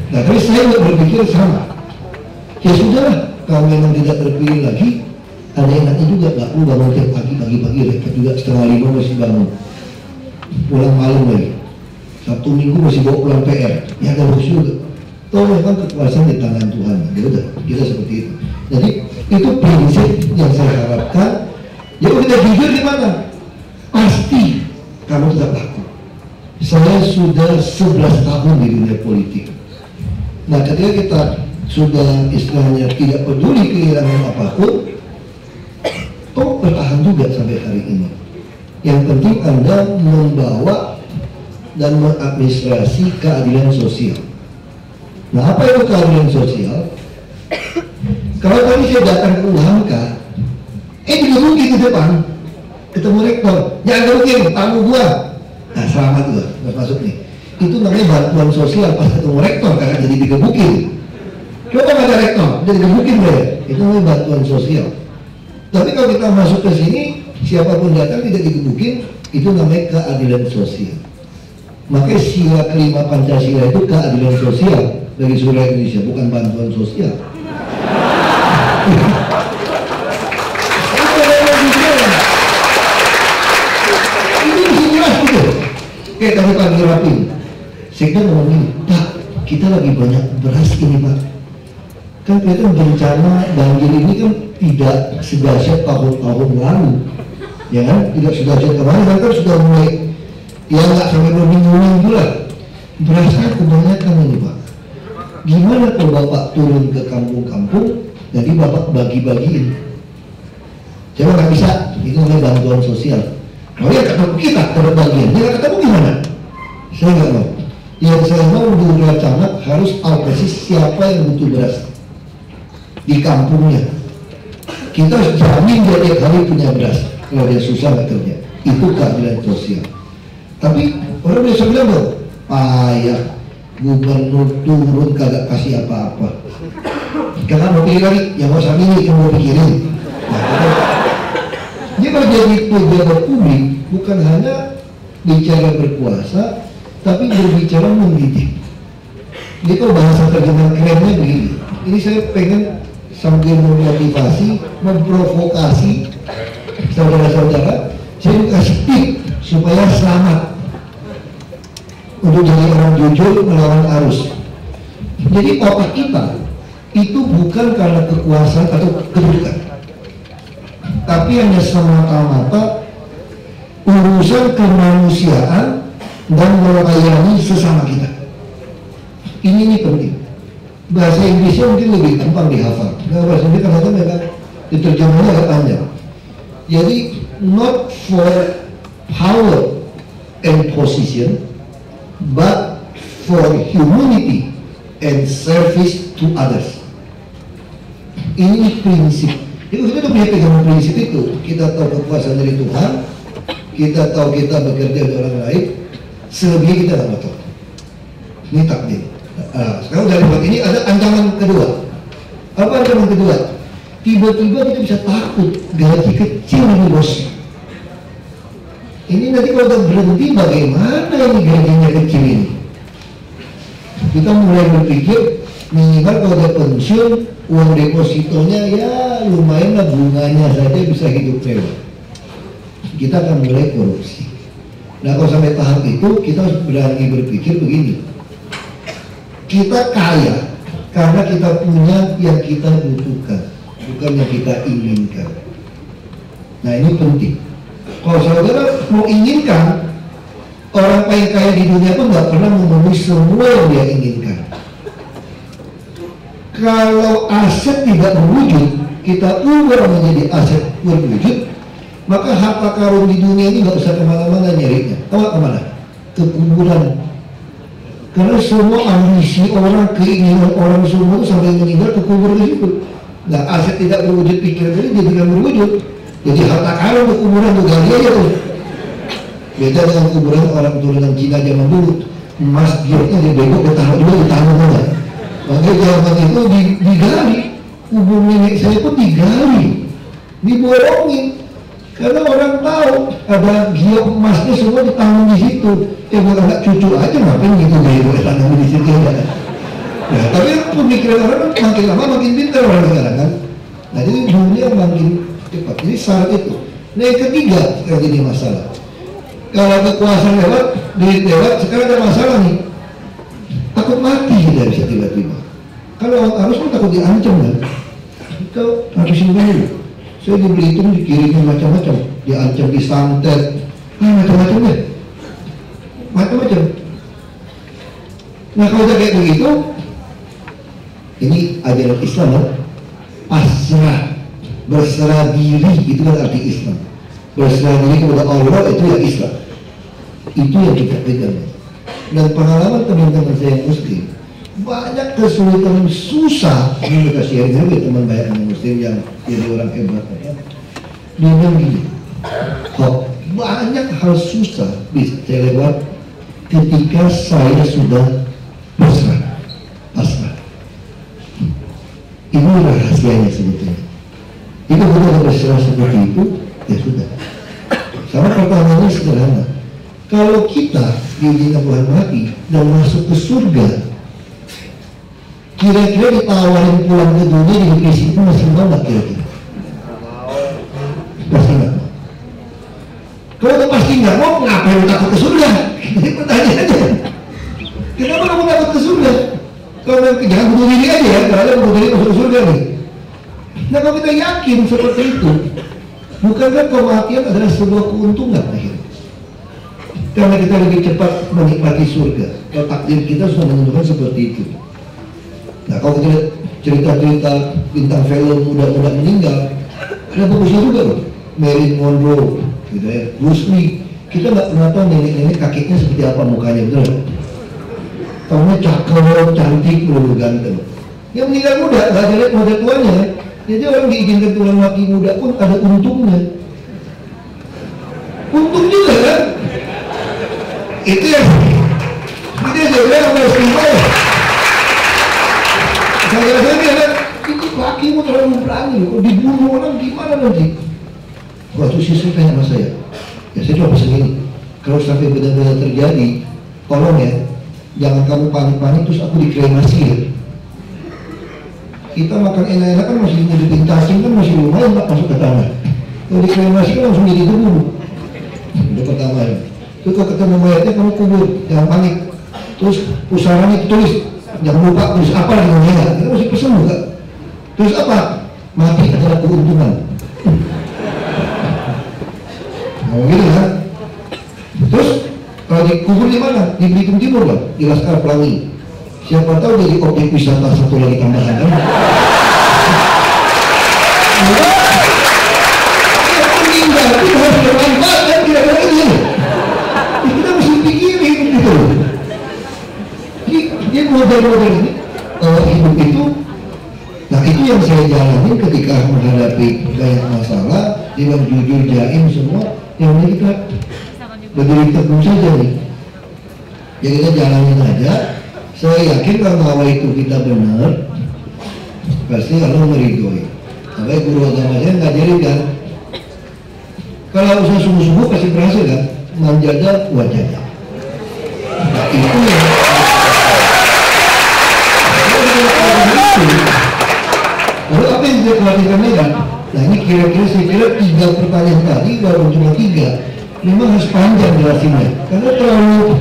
Nah, tapi saya berpikir sama. Ya sudah, kalau memang tidak terpilih lagi, ada enaknya juga, nggak perlu bangun tiap pagi-pagi repot juga, 4:30 masih bangun. Pulang malam lagi. Sabtu Minggu masih bawa pulang PR. Ya ada bagus juga. Toh memang kekuasaan di tangan Tuhan. Ya udah, kita seperti itu. Jadi itu prinsip yang saya harapkan. Ya kita jujur di mana? Pasti kamu tetap laku. Saya sudah 11 tahun di dunia politik. Nah ketika kita sudah istilahnya tidak peduli kehilangan apapun, toh bertahan juga sampai hari ini. Yang penting Anda membawa dan mengadministrasi keadilan sosial. Nah apa itu keadilan sosial? Kalau tadi saya datang ke UHAMKA, digebukin di depan, ketemu rektor, jangan gebukin, tamu gua. Nah selamat gua, nggak masuk nih. Itu namanya bantuan sosial pas ketemu rektor, karena jadi digebukin. Coba nggak ada rektor, jadi digebukin deh. Itu namanya bantuan sosial. Tapi kalau kita masuk ke sini, siapapun datang tidak digebukin, itu namanya keadilan sosial. Makanya sila kelima Pancasila itu keadilan sosial bagi seluruh Indonesia, bukan bantuan sosial. Ini mesti jelas gitu. Kayak tadi Pak Girapin, saya ngomong ini, Pak, kita lagi banyak beras ini Pak. Kan kelihatan bencana banjir ini kan tidak sedahsyat tahun-tahun lalu, ya kan? Tidak sedahsyat kemarin, kan sudah mulai, ya nggak sampai berminggu-minggu lah. Berasnya kebanyakan ini Pak. Gimana kalau Bapak turun ke kampung-kampung, jadi Bapak bagi-bagiin? Coba nggak bisa, itu namanya bantuan sosial. Kalau yang ketemu kita terbagian, dia nggak ketemu gimana? Saya nggak mau. Yang saya mau di wilayah camat harus tahu persis siapa yang butuh beras. di kampungnya. Kita harus jamin dia tiap hari punya beras. Kalau dia susah nggak kerja, itu keadilan sosial. Tapi orang biasa bilang dong, payah gubernur turun kagak kasih apa-apa. Karena mau pilih lagi, yang mau sambil yang mau pikirin. Dia kalau jadi pejabat publik bukan hanya bicara berkuasa, tapi berbicara mendidik. Jadi kalau bahasa terjemahan kerennya begini, ini saya pengen sambil memotivasi, memprovokasi saudara-saudara, saya kasih tip supaya selamat untuk jadi orang jujur melawan arus. Jadi otak kita itu bukan karena kekuasaan atau kedudukan, tapi hanya semata-mata urusan kemanusiaan dan melayani sesama kita. Ini penting. Bahasa Inggrisnya mungkin lebih gampang dihafal. Nah, bahasa Inggris kadang-kadang memang diterjemahnya agak panjang. Jadi not for power and position, but for humanity and service to others. Ini prinsip. Jadi kita punya pegangan prinsip itu. Kita tahu kekuasaan dari Tuhan, kita tahu kita bekerja untuk orang lain, selebihnya kita tidak tahu. Ini takdir. Sekarang dari buat ini ada ancaman kedua. Apa ancaman kedua? Tiba-tiba kita bisa takut gaji kecil ini bos. Ini nanti kalau udah berhenti bagaimana ini gajinya kecil ini? Kita mulai berpikir minimal kalau udah pensiun uang depositonya ya lumayan lah, bunganya saja bisa hidup mewah. Kita akan mulai korupsi. Nah kalau sampai tahap itu kita harus berani berpikir begini. Kita kaya karena kita punya yang kita butuhkan, bukan yang kita inginkan. Nah ini penting. Kalau saudara mau inginkan, orang paling kaya di dunia pun nggak pernah memenuhi semua yang dia inginkan. Kalau aset tidak berwujud, kita ubah menjadi aset berwujud, maka harta karun di dunia ini nggak usah kemana-mana nyarinya. Tahu kemana? Ke kuburan. Karena semua ambisi orang, keinginan orang semua itu sampai meninggal ke kubur di situ. Nah aset tidak berwujud pikiran ini jadikan berwujud. Jadi harta karun ke kuburan itu gali aja tuh. Beda dengan kuburan orang turunan Cina zaman dulu. Emas gioknya dibegok ditaruh dulu di tanah. Makanya zaman itu digali. Kubur nenek saya pun digali, diborongin. Karena orang tahu ada giok emasnya semua ditanam di situ. Ya bukan anak cucu aja ngapain gitu gaya tanam di situ ya. Nah, tapi pemikiran orang kan makin lama makin pintar orang sekarang kan. Nah jadi dunia makin cepat. Jadi syarat itu. Nah yang ketiga sekarang ini masalah. Kalau kekuasaan lewat, duit lewat, sekarang ada masalah nih. Takut mati kita bisa tiba-tiba. Kalau harus pun takut diancam kan. Kau habisin dulu. Saya di Belitung dikirimin macam-macam, diancam, disantet, macam-macam deh, macam-macam. Nah kalau udah kayak begitu, ini ajaran Islam kan? Pasrah, berserah diri, itu kan arti Islam. Berserah diri kepada Allah itu yang Islam. Itu yang kita pegang. Dan pengalaman teman-teman saya yang Muslim, banyak kesulitan susah. Ini kita sharing juga teman banyak yang Muslim yang jadi orang hebat ya. Dia bilang gini, kok banyak hal susah bisa saya lewat ketika saya sudah pasrah. Ini rahasianya sebetulnya. Itu benar berserah seperti itu, ya sudah. Sama pertanyaannya sederhana. Kalau kita diizinkan Tuhan mati dan masuk ke surga, kira-kira ditawarin pulang ke dunia di negeri itu masih mau nggak kira-kira? Pasti nggak mau. Kalau pasti nggak mau, ngapain takut ke surga? Ini pertanyaannya. Kenapa kamu takut ke surga? Kalau jangan bunuh diri aja ya, karena bunuh diri masuk surga nih. Nah kalau kita yakin seperti itu, bukankah kematian adalah sebuah keuntungan akhirnya? Karena kita lebih cepat menikmati surga. Kalau takdir kita sudah menentukan seperti itu. Nah kalau kita lihat cerita-cerita bintang film muda-muda meninggal, ada bagusnya juga loh. Marilyn Monroe, gitu ya, Bruce Lee. Kita nggak pernah tahu nenek-nenek kakeknya seperti apa mukanya, betul? Tahunya cakep, cantik, belum ganteng. Yang meninggal muda nggak ada lihat model tuanya. Jadi orang diizinkan tulang laki muda pun ada untungnya. Untung juga kan? Itu yang saya bilang sama istri saya. Saya bilang, itu lakimu terlalu berani, kalau dibunuh orang gimana nanti? Waktu siswa tanya sama saya, ya saya cuma pesan ini, kalau sampai benar-benar terjadi, tolong ya, jangan kamu panik-panik terus aku dikremasi ya. Kita makan enak-enak kan masih ngidupin cacing kan masih lumayan Pak masuk ke tanah. Kalau dikremasi kan langsung jadi debu. Itu pertama ya. Itu kalau ketemu mayatnya kamu kubur, jangan panik. Terus pusaranya tulis, jangan lupa tulis apa dengan mayat. Kita masih pesen juga. Terus apa? Mati adalah keuntungan. Nah gitu kan. Terus kalau dikubur di mana? Di Belitung Timur lah, di Laskar Pelangi. Siapa tahu jadi objek wisata satu lagi tambahan kan? Ya meninggal itu harus bermanfaat kan tidak ada lagi. Kita mesti pikirin gitu. Dia model-model ini hidup itu. Nah itu yang saya jalanin ketika menghadapi banyak masalah, dengan jujur jaim semua. Yang ini kita berdiri teguh saja nih. Ya kita jalanin aja. Saya yakin kalau awal itu kita benar, pasti Allah meridhoi. Sampai guru agama saya ngajarin kan, kalau usaha sungguh-sungguh pasti berhasil kan, menjaga wajahnya. Nah itu yang lalu apa yang saya perhatikan kan? Nah ini kira-kira saya kira 3 pertanyaan tadi baru cuma 3. Memang harus panjang jelasinnya, karena terlalu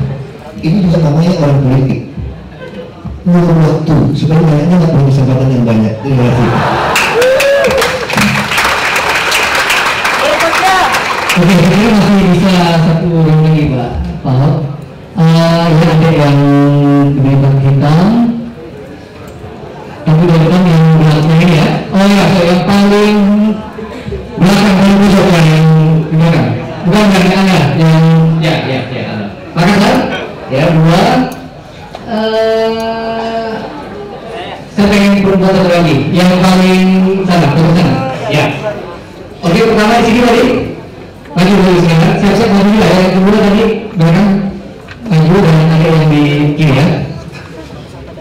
ini juga namanya orang politik. Menurut waktu, supaya banyaknya nggak perlu kesempatan yang banyak. Terima kasih. Oke, saya masih bisa satu orang lagi Pak Ahok. Ini ada yang berita hitam, tapi dari depan yang belakang ini ya. Oh ya, yang paling belakang paling busuk yang gimana? Bukan dari Anda, yang Ya. Makassar, ya 2. Saya pengen berbuat satu lagi yang paling sana, ke sana ya. Oke, pertama di sini tadi maju dulu sekarang, siap-siap maju dulu ya. Yang kedua tadi belakang maju dan ada yang di kiri ya.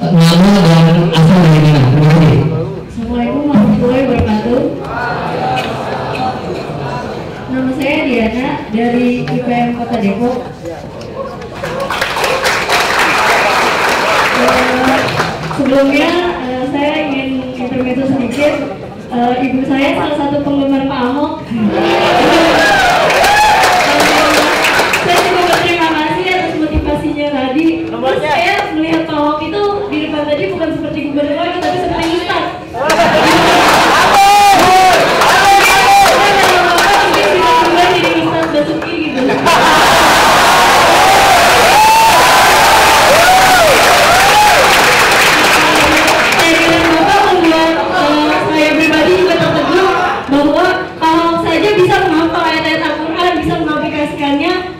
Nama dan asal dari mana? Terima kasih. Assalamualaikum warahmatullahi wabarakatuh. Nama saya Diana dari IPM Kota Depok. Sebelumnya saya ingin intermezzo sedikit. Ibu saya salah satu penggemar Pak Ahok. Saya juga berterima kasih atas motivasinya tadi. Terus saya melihat Pak Ahok itu di depan tadi bukan seperti gubernur lagi, tapi seperti ustaz. Jadi ustaz Basuki gitu.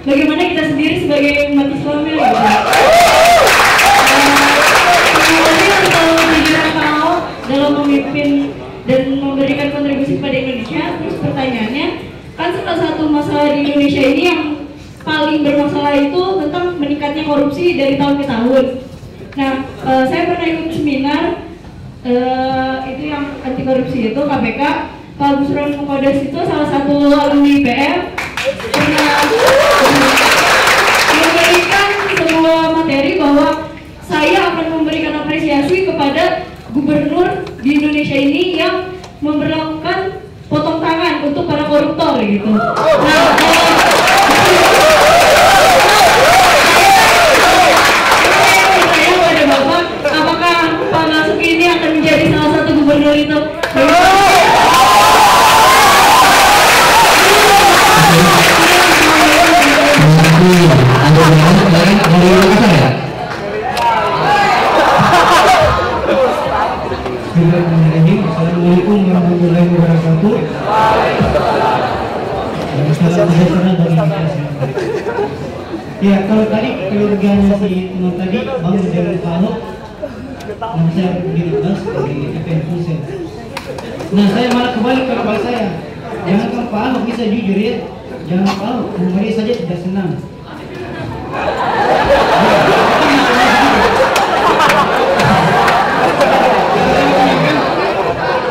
Bagaimana kita sendiri sebagai umat Islam ya, terima kasih untuk kebijakan Pak Ahok dalam memimpin dan memberikan kontribusi pada Indonesia. Terus pertanyaannya, kan salah satu masalah di Indonesia ini yang paling bermasalah itu tentang meningkatnya korupsi dari tahun ke tahun. Nah, saya pernah ikut seminar itu yang anti korupsi itu KPK. Pak Busron Mukodas itu salah satu alumni IPM. Memberikan sebuah materi bahwa saya akan memberikan apresiasi kepada gubernur di Indonesia ini yang memberlakukan potong tangan untuk para koruptor gitu. Nah, saya pada Bapak, apakah Pak Basuki ini akan menjadi salah satu gubernur itu? Assalamualaikum warahmatullahi wabarakatuh. Salam sejahtera bagi kita semua. Ya, kalau tadi keluarganya si teman tadi Bang Dewan Pak Ahok, Nama saya Budi Ikhlas dari IPM Funsel. Nah, saya malah kebalik ke kepala saya. Jangan Pak Ahok bisa jujur ya. Jangan Pak Ahok, Maria saja tidak senang.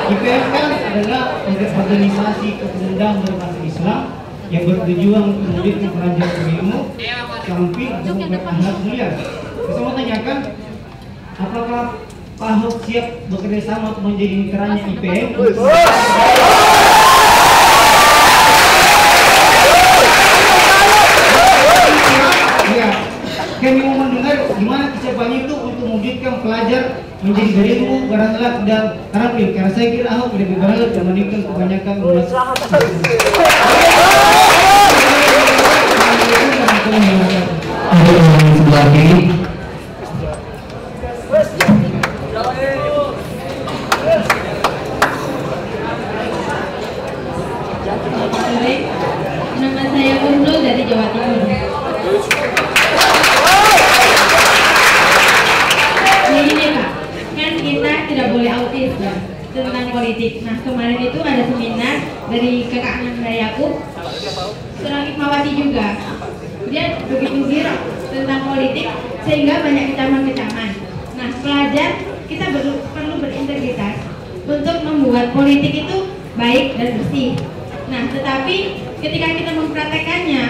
IPM kan adalah organisasi kepemudaan berbasis Islam yang bertujuan untuk mendidik pelajar berilmu, samping dan berakhlak mulia. Saya mau tanyakan, apakah Pak Ahok siap bekerja sama untuk menjadi miteranya IPM? Ya, kami mau mendengar gimana kesiapannya itu untuk mewujudkan pelajar menjadi berilmu, berakhlak dan terampil. Karena saya kira Ahok lebih berakhlak dibandingkan kebanyakan umat. Ada yang sebelah kiri. Baik, nama saya Nurul dari Jawa Timur. Begini Pak, kan kita tidak boleh autis ya tentang politik. Nah kemarin itu ada seminar dari kakak Nanda Yakub, seorang Hikmawati juga. Dia begitu girang tentang politik sehingga banyak kecaman-kecaman. Nah pelajar kita perlu berintegritas untuk membuat politik itu baik dan bersih. Nah tetapi ketika kita mempraktekannya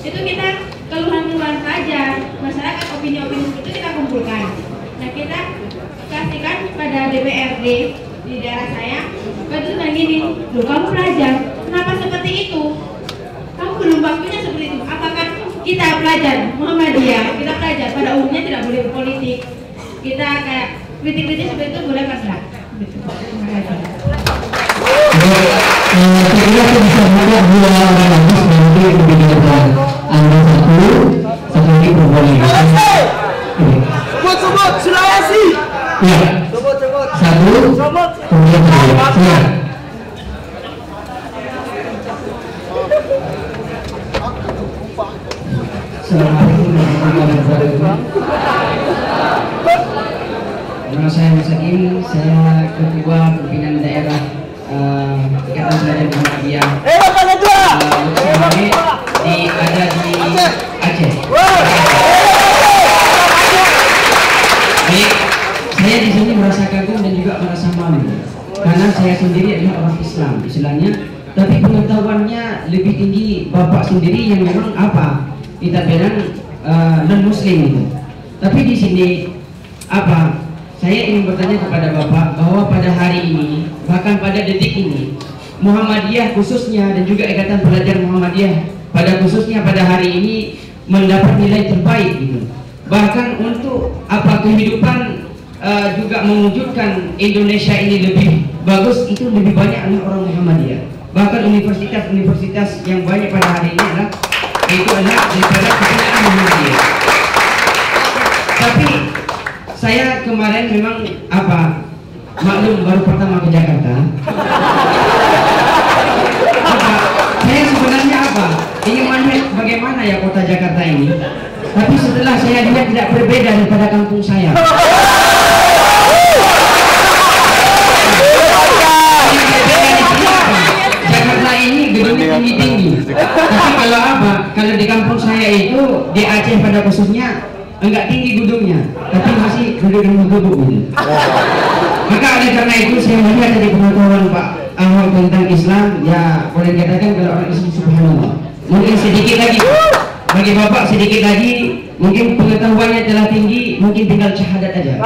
itu kita keluhan-keluhan pelajar, masyarakat, opini-opini itu kita kumpulkan. Nah kita kasihkan pada DPRD di daerah saya. Itu bilang gini, loh kamu pelajar, kenapa seperti itu? Kamu belum waktunya seperti itu. Apakah kita pelajar Muhammadiyah, kita pelajar pada umumnya tidak boleh berpolitik. Kita kayak kritik-kritik seperti itu boleh pas lah. Terima kasih. Saya kira saya bisa melihat dua orang habis nanti berbeda Anda satu lagi berboleh. Sebut Sulawesi. Ya. Satu. Kemudian kedua. Ya. Assalamualaikum warahmatullahi wabarakatuh. Nama saya Mas Hakim, saya ketua pimpinan daerah Ikatan Pelajar Muhammadiyah. Ada di Aceh. Baik, saya di sini merasa kagum dan juga merasa malu karena saya sendiri adalah orang Islam, istilahnya, tapi pengetahuannya lebih tinggi bapak sendiri yang memang apa kita bilang non Muslim itu. Tapi di sini apa? Saya ingin bertanya kepada bapak bahwa pada hari ini, bahkan pada detik ini, Muhammadiyah khususnya dan juga Ikatan Pelajar Muhammadiyah pada khususnya pada hari ini mendapat nilai terbaik gitu. Bahkan untuk apa kehidupan juga mewujudkan Indonesia ini lebih bagus itu lebih banyak anak orang Muhammadiyah. Bahkan universitas-universitas yang banyak pada hari ini adalah daripada kebanyakan Muhammadiyah. Tapi saya kemarin memang apa maklum baru pertama ke Jakarta. Saya sebenarnya apa ingin melihat bagaimana ya kota Jakarta ini. Tapi setelah saya lihat tidak berbeda daripada kampung saya. Jakarta ini gedungnya tinggi-tinggi. Tapi kalau apa? Kalau di kampung saya itu di Aceh pada khususnya enggak tinggi gedungnya, tapi masih gedung-gedung gitu. Maka oleh karena itu saya melihat dari pengetahuan Pak Ahok tentang Islam, ya boleh dikatakan kalau orang Islam subhanallah. Mungkin sedikit lagi bagi bapak sedikit lagi, mungkin pengetahuannya telah tinggi, mungkin tinggal syahadat aja.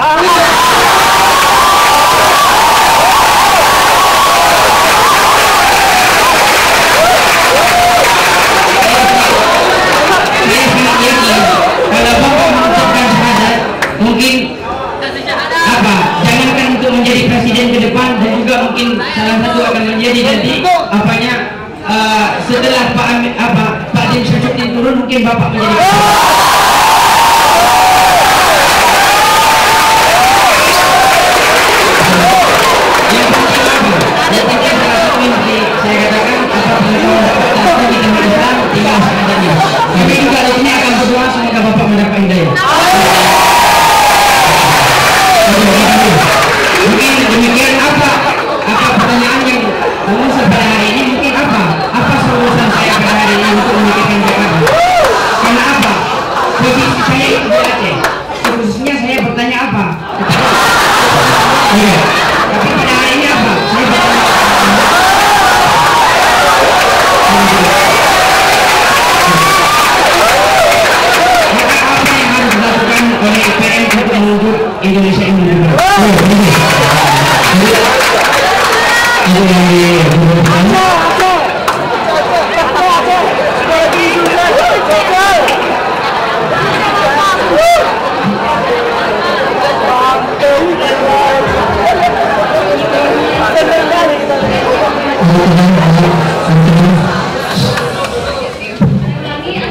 Kalau bapak mengucapkan syahadat, mungkin apa? Jangankan untuk menjadi presiden ke depan dan juga mungkin salah satu akan menjadi nanti apanya setelah Pak Din Syafruddin turun mungkin bapak menjadi yang penting apa? Yang penting salah satu mimpi saya katakan apa pengetahuan dapat di tengah Islam tinggal syahadatnya. Tapi juga di sini akan berdoa semoga bapak mendapat hidayah. Ada yang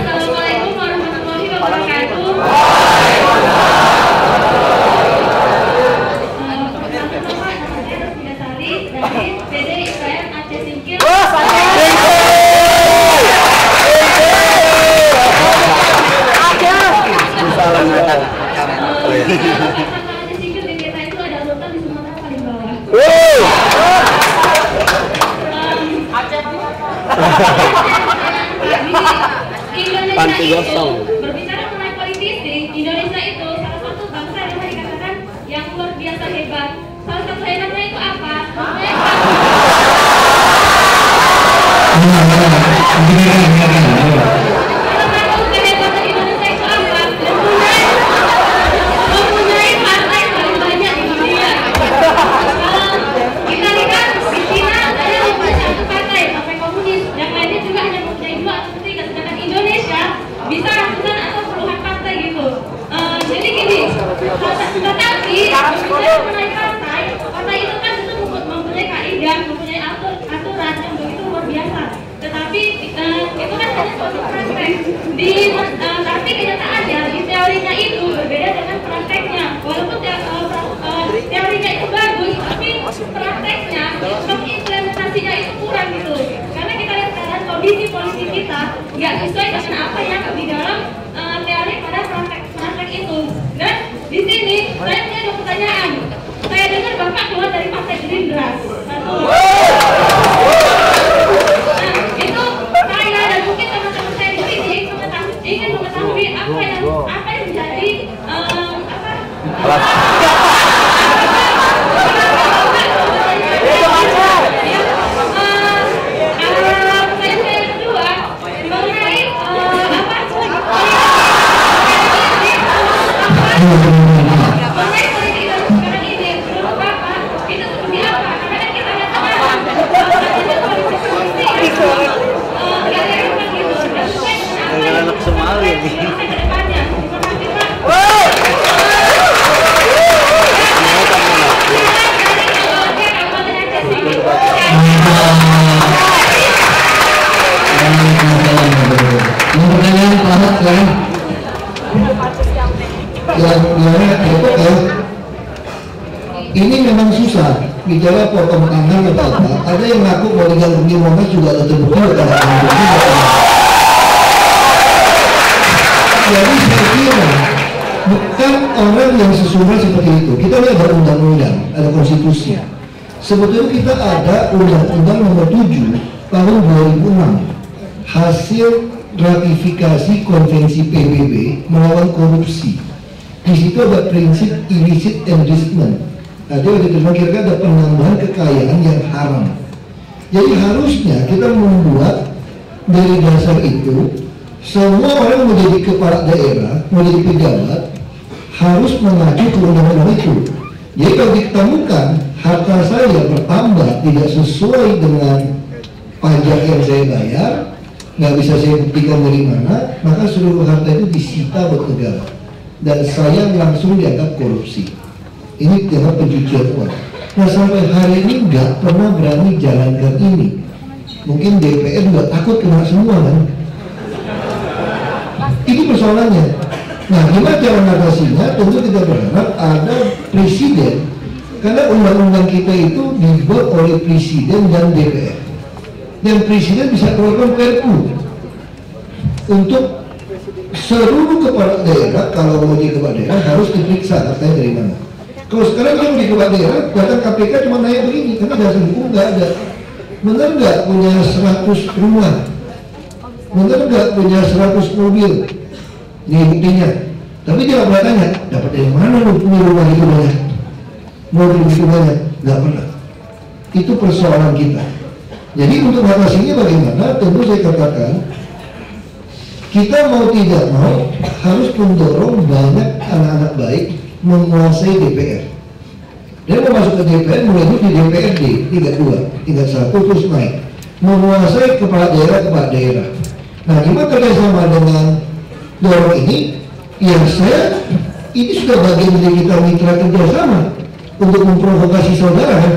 Assalamualaikum warahmatullahi wabarakatuh. Dari PD IPM Aceh Singkil. Aceh Singkil di kita itu ada urutan di Sumatera paling bawah. Indonesia itu berbicara mengenai politisi, Indonesia itu salah satu bangsa yang dikatakan yang luar biasa hebat. Salah satu hebatnya itu apa? Kehebatan Indonesia itu apa? Mempunyai partai paling banyak di dunia. Kita lihat di China ada mempunyai satu partai komunis, yang lainnya juga hanya mempunyai 2 atau 3, sedangkan Indonesia bisa ratusan atau puluhan partai gitu. Jadi gini, tetapi misalnya mengenai partai itu kan itu mempunyai kaidah, mempunyai aturan yang begitu luar biasa. Tetapi itu kan hanya suatu praktek. Tapi kenyataannya di teorinya itu berbeda dengan prakteknya. Walaupun teorinya itu bagus, tapi prakteknya, implementasinya itu kurang gitu. Karena kita lihat sekarang kondisi politik kita nggak sesuai dengan apa yang di dalam teori pada praktek itu. Dan di sini saya punya 2 pertanyaan. Saya dengar Bapak keluar dari Partai Gerindra. Satu. Itu saya dan mungkin teman-teman saya di sini ingin mengetahui apa yang menjadi ini memang susah dijawab potong tangan atau apa. Ada yang ngaku mau diganggu Monas juga ada terbukti. Jadi saya kira bukan orang yang sesungguhnya seperti itu. Kita lihat ada undang-undang, ada konstitusi. Sebetulnya kita ada undang-undang nomor 7 tahun 2006 hasil ratifikasi konvensi PBB melawan korupsi. Di situ ada prinsip illicit enrichment. Nah, dia diterjemahkan ada penambahan kekayaan yang haram. Jadi harusnya kita membuat dari dasar itu semua orang mau jadi kepala daerah, mau jadi pejabat harus mengacu ke undang-undang itu. Jadi kalau ditemukan harta saya bertambah tidak sesuai dengan pajak yang saya bayar, nggak bisa saya buktikan dari mana, maka seluruh harta itu disita buat negara dan saya langsung dianggap korupsi. Ini dianggap pencucian uang. Nah sampai hari ini nggak pernah berani jalankan ini. Mungkin DPR juga takut kena semua kan. Ini persoalannya. Nah gimana cara mengatasinya? Tentu kita berharap ada presiden. Karena undang-undang kita itu dibuat oleh presiden dan DPR. Dan presiden bisa keluarkan perpu untuk seluruh kepala daerah. Kalau mau jadi kepala daerah harus diperiksa hartanya dari mana. Kalau sekarang kalau di kepala daerah datang KPK cuma nanya begini, karena dasar hukum nggak ada. Benar nggak punya 100 rumah? Benar nggak punya 100 mobil? Ini buktinya. Tapi dia nggak pernah tanya, dapat dari mana lu punya rumah itu banyak? Mobil itu banyak? Nggak pernah. Itu persoalan kita. Jadi untuk mengatasinya bagaimana? Tentu saya katakan kita mau tidak mau harus mendorong banyak anak-anak baik menguasai DPR. Dia mau masuk ke DPR, mulai dulu di DPRD, tingkat 2, tingkat 1, terus naik. Menguasai kepala daerah. Nah, gimana kerjasama dengan dorong ini? Ya saya, ini sudah bagian dari kita mitra kerjasama untuk memprovokasi saudara kan?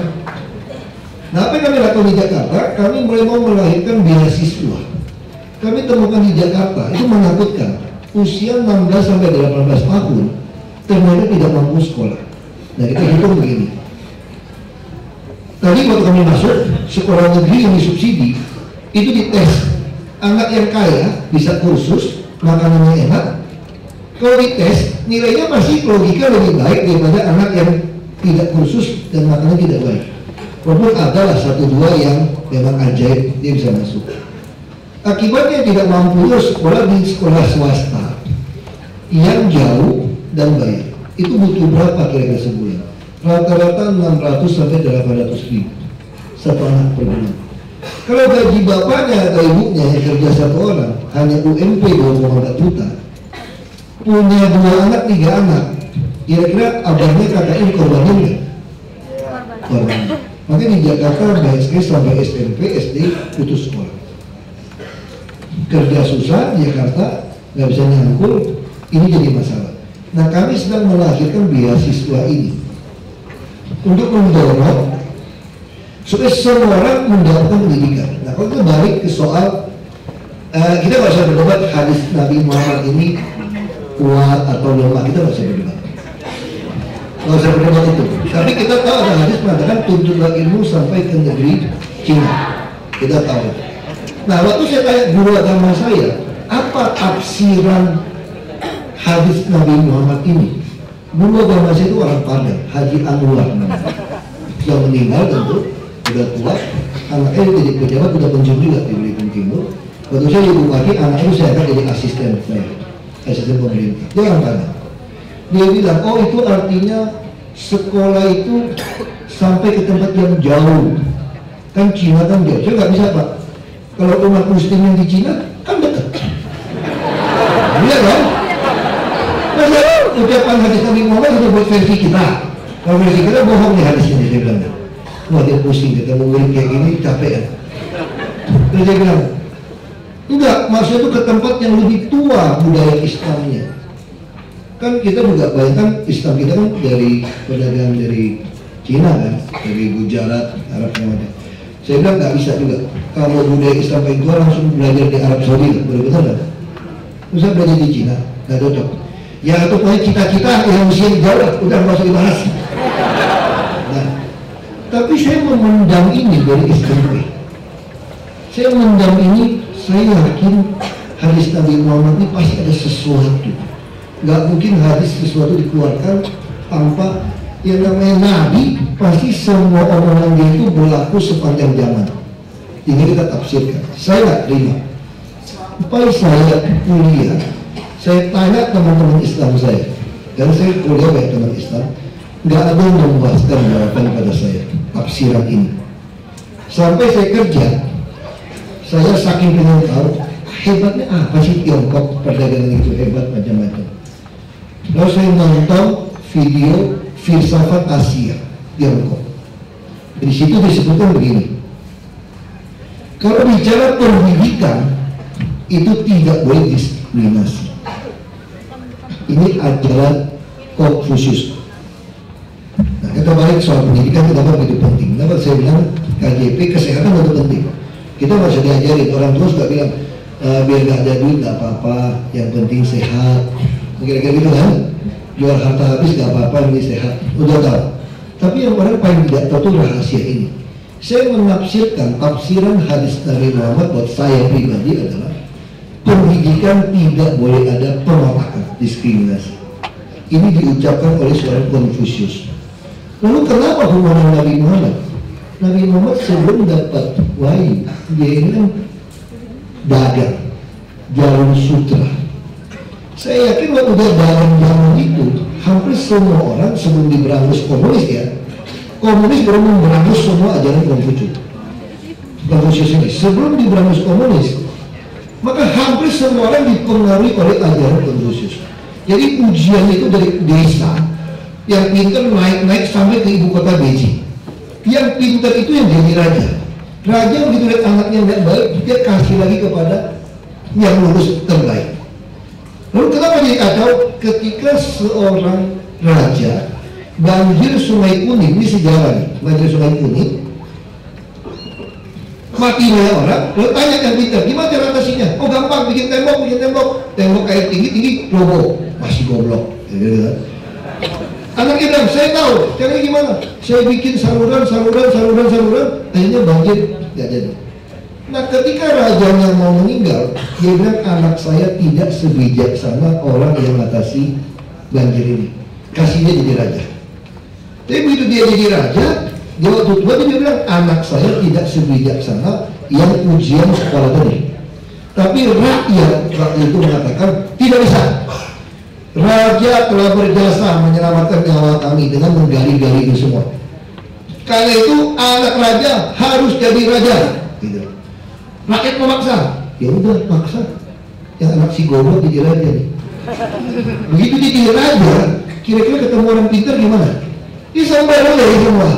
Nah, apa yang kami lakukan di Jakarta? Kami mulai mau melahirkan beasiswa. Kami temukan di Jakarta, itu menakutkan. Usia 16 sampai 18 tahun, ternyata tidak mampu sekolah. Nah, kita hitung begini. Tadi waktu kami masuk, sekolah negeri yang disubsidi, itu dites. Anak yang kaya bisa kursus, makanannya enak. Kalau dites, nilainya pasti logika lebih baik daripada anak yang tidak kursus dan makanannya tidak baik. Walaupun adalah 1-2 yang memang ajaib, dia bisa masuk. Akibatnya tidak mampu sekolah di sekolah swasta yang jauh dan bayar. Itu butuh berapa kira-kira sebulan? Rata-rata 600 sampai 800 ribu satu anak per bulan. Kalau gaji bapaknya atau ibunya yang kerja 1 orang hanya UMP 2,4 juta, punya 2 anak, 3 anak, kira-kira abangnya kakaknya korbanin nggak? Korban. Makanya di Jakarta BSD sampai SMP, SD putus sekolah. Kerja susah di Jakarta, nggak bisa nyangkul, ini jadi masalah. Nah, kami sedang melahirkan beasiswa ini untuk mendorong supaya semua orang mendapatkan pendidikan. Nah, kalau kita balik ke soal kita nggak usah berdebat hadis Nabi Muhammad ini kuat atau lemah, kita nggak usah berdebat. Nggak usah berdebat itu. Tapi kita tahu ada hadis mengatakan tuntutlah ilmu sampai ke negeri Cina. Kita tahu. Nah, waktu saya tanya guru agama saya, apa tafsiran hadis Nabi Muhammad ini? Guru agama saya itu orang Padang, Haji Anwar namanya. Yang meninggal tentu, udah tua, anaknya jadi pejabat, udah pensiun juga di Belitung Timur. Waktu saya di Bupati, anaknya itu saya akan jadi asisten saya, asisten pemerintah. Dia orang Padang. Dia bilang, oh itu artinya sekolah itu sampai ke tempat yang jauh. Kan Cina kan jauh, saya nggak bisa Pak. Kalau umat muslim yang di Cina, kan dekat. Iya kan? Nah, ucapan hadis Nabi Muhammad itu buat versi kita. Kalau versi kita bohong nih hadis ini, dia bilang. Wah, dia pusing, kita mau kayak gini, capek ya. Terus dia bilang, enggak, maksudnya itu ke tempat yang lebih tua budaya Islamnya. Kan kita juga bayangkan Islam kita kan dari perdagangan dari Cina kan, dari Gujarat, Arab yang ada. Saya bilang nggak bisa juga. Kalau budaya Islam paling tua langsung belajar di Arab Saudi, betul-betul kan? Bisa belajar di Cina, nggak cocok. Ya itu pokoknya cita-cita yang usia jauh, udah nggak usah dibahas. Nah, tapi saya memendam ini dari SMP. Saya memendam ini, saya yakin hadis Nabi Muhammad ini pasti ada sesuatu. Nggak mungkin hadis sesuatu dikeluarkan tanpa yang namanya Nabi, pasti semua omongan dia itu berlaku sepanjang zaman. Ini kita tafsirkan. Saya nggak terima. Supaya saya kuliah, saya tanya teman-teman Islam saya, dan saya kuliah banyak teman Islam, nggak ada yang membahaskan jawaban pada saya tafsiran ini. Sampai saya kerja, saya saking pengen tahu hebatnya apa sih Tiongkok, perdagangan itu hebat macam-macam. Lalu saya nonton video filsafat Asia Tiongkok. Di situ disebutkan begini. Kalau bicara pendidikan itu tidak boleh diskriminasi. Ini ajaran Konfusius. Nah, kita balik soal pendidikan, kenapa begitu penting? Kenapa saya bilang KJP kesehatan itu penting. Kita nggak usah diajarin, orang tua suka bilang biar nggak ada duit nggak apa-apa, yang penting sehat. Kira-kira gitu kan? Jual harta habis nggak apa-apa, ini sehat. Udah tahu. Tapi yang orang paling tidak tahu itu rahasia ini. Saya menafsirkan tafsiran hadis Nabi Muhammad buat saya pribadi adalah pendidikan tidak boleh ada pematakan, diskriminasi. Ini diucapkan oleh seorang Konfusius. Lalu kenapa hubungan Nabi Muhammad? Nabi Muhammad sebelum dapat wahyu, dia ini kan dagang, jalur sutra. Saya yakin waktu dia dagang zaman itu, hampir semua orang sebelum diberangus komunis ya, komunis belum memberangus semua ajaran Konfusius ini. Sebelum diberangus komunis, maka hampir semua orang dipengaruhi oleh ajaran Konfusius. Jadi ujian itu dari desa, Yang pintar naik sampai ke ibu kota Beijing. Yang pintar itu yang jadi raja. Raja begitu lihat anaknya nggak baik, dia kasih lagi kepada yang lulus terbaik. Lalu kenapa jadi kacau? Ketika seorang raja banjir Sungai Kuning, ini sejarah nih, banjir Sungai Kuning, mati banyak orang, lalu tanya yang pintar, gimana cara atasinya? Oh gampang, bikin tembok kayak tinggi, roboh, masih goblok. Anaknya bilang, saya tahu, caranya gimana? Saya bikin saluran, akhirnya banjir, nggak jadi. Nah ketika rajanya mau meninggal, dia bilang anak saya tidak sebijaksana orang yang mengatasi banjir ini. Kasih dia jadi raja. Tapi begitu dia jadi raja, dia waktu tua dia bilang anak saya tidak sebijaksana yang ujian sekolah tadi. Tapi rakyat waktu itu mengatakan tidak bisa. Raja telah berjasa menyelamatkan nyawa kami dengan menggali-gali itu semua. Karena itu anak raja harus jadi raja. Gitu. Rakyat memaksa, ya udah paksa. Yang anak si goblok jadi raja nih. Begitu dia jadi raja, kira-kira ketemu orang pintar gimana? Dia sampai oleh semua.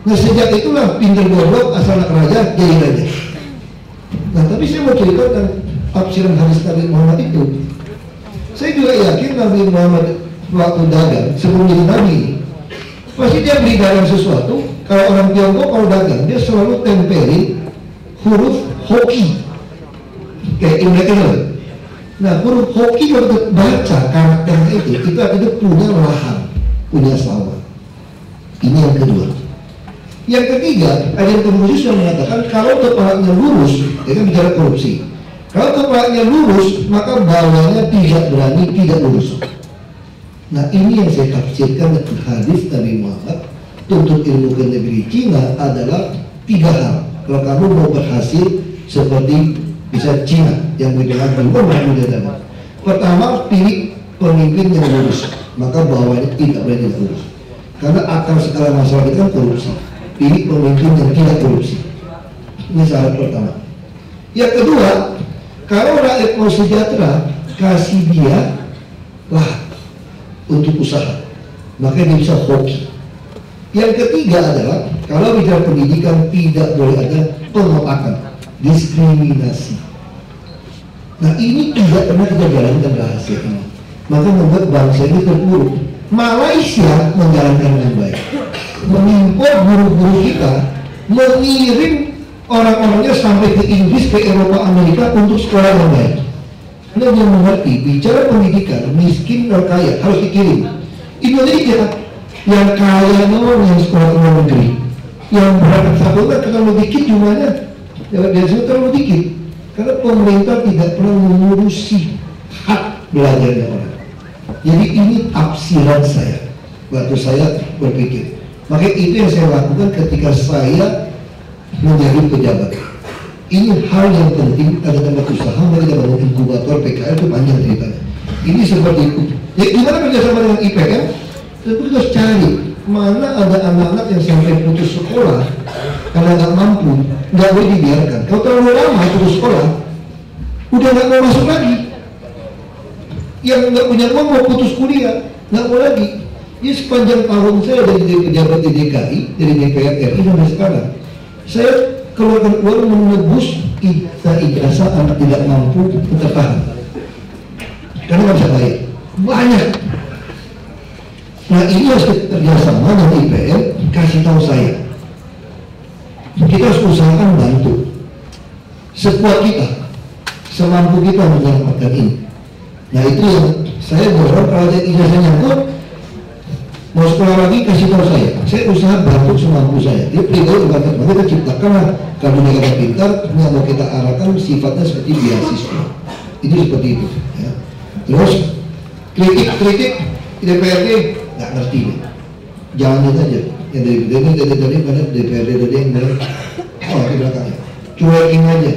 Nah sejak itulah pintar goblok asal anak raja jadi raja. Nah tapi saya mau ceritakan tafsiran hadis Nabi Muhammad itu. Saya juga yakin Nabi Muhammad waktu dagang sebelum jadi Nabi ini, pasti dia beli dagang sesuatu. Kalau orang Tiongkok kalau dagang dia selalu tempelin huruf hoki kayak Imlek. Nah huruf hoki kalau baca karakternya itu artinya punya lahan, punya sawah. Ini yang kedua. Yang ketiga, ada yang khusus yang mengatakan kalau kepalanya lurus, dia kan bicara korupsi. Kalau kepalanya lurus, maka bawahnya tidak berani tidak lurus. Nah ini yang saya tafsirkan dengan hadis Nabi Muhammad. Tuntut ilmu ke negeri Cina adalah 3 hal. Kalau kamu mau berhasil seperti bisa Cina yang bilang berbeda. Pertama, pilih pemimpin yang lurus, maka bawahnya tidak boleh tidak lurus. Karena akar segala masalah itu kan korupsi. Pilih pemimpin yang tidak korupsi. Ini syarat pertama. Yang kedua, kalau rakyat mau sejahtera, kasih dia lahan untuk usaha, maka dia bisa hoki. Yang ketiga adalah kalau bicara pendidikan tidak boleh ada pengotakan, diskriminasi. Nah ini tidak pernah kita jalankan rahasia ini, maka membuat bangsa ini terpuruk. Malaysia menjalankan dengan baik, mengimpor guru-guru kita, mengirim orang-orangnya sampai ke Inggris, ke Eropa, Amerika untuk sekolah yang baik. Nah dia mengerti bicara pendidikan miskin dan kaya harus dikirim. Indonesia yang kaya yang sekolah luar negeri, yang berangkat fakultas terlalu dikit jumlahnya, biasanya terlalu dikit karena pemerintah tidak pernah mengurusi hak belajarnya orang. Jadi ini tafsiran saya waktu saya berpikir. Maka itu yang saya lakukan ketika saya menjadi pejabat. Ini hal yang penting, ada tempat usaha, mereka bangun inkubator PKL itu panjang ceritanya. Ini seperti itu. Ya, gimana kerjasama dengan IPM? Tentu kita harus cari mana ada anak-anak yang sampai putus sekolah karena nggak mampu, nggak boleh dibiarkan. Kalau terlalu lama putus sekolah, udah nggak mau masuk lagi. Yang nggak punya uang mau putus kuliah, nggak mau lagi. Ini sepanjang tahun saya dari pejabat di DKI, dari DPR RI sampai sekarang, saya keluarkan uang menebus ijazah anak tidak mampu bertahan karena nggak bisa bayar banyak. Nah ini harus kerjasama dengan IPM, kasih tahu saya. Kita harus usahakan bantu sekuat kita, semampu kita menyelamatkan ini. Nah itu yang saya berharap kalau ada ijazah nyangkut, mau sekolah lagi kasih tahu saya. Saya usaha bantu semampu saya. Dia pribadi banget, maka kita ciptakanlah kabinet kata pintar yang mau kita arahkan sifatnya seperti beasiswa. Itu seperti itu. Ya. Terus kritik DPRD nggak ngerti deh. Jalanin aja. Yang dari pada DPRD tadi yang bilang, oh di belakangnya, cuekin aja.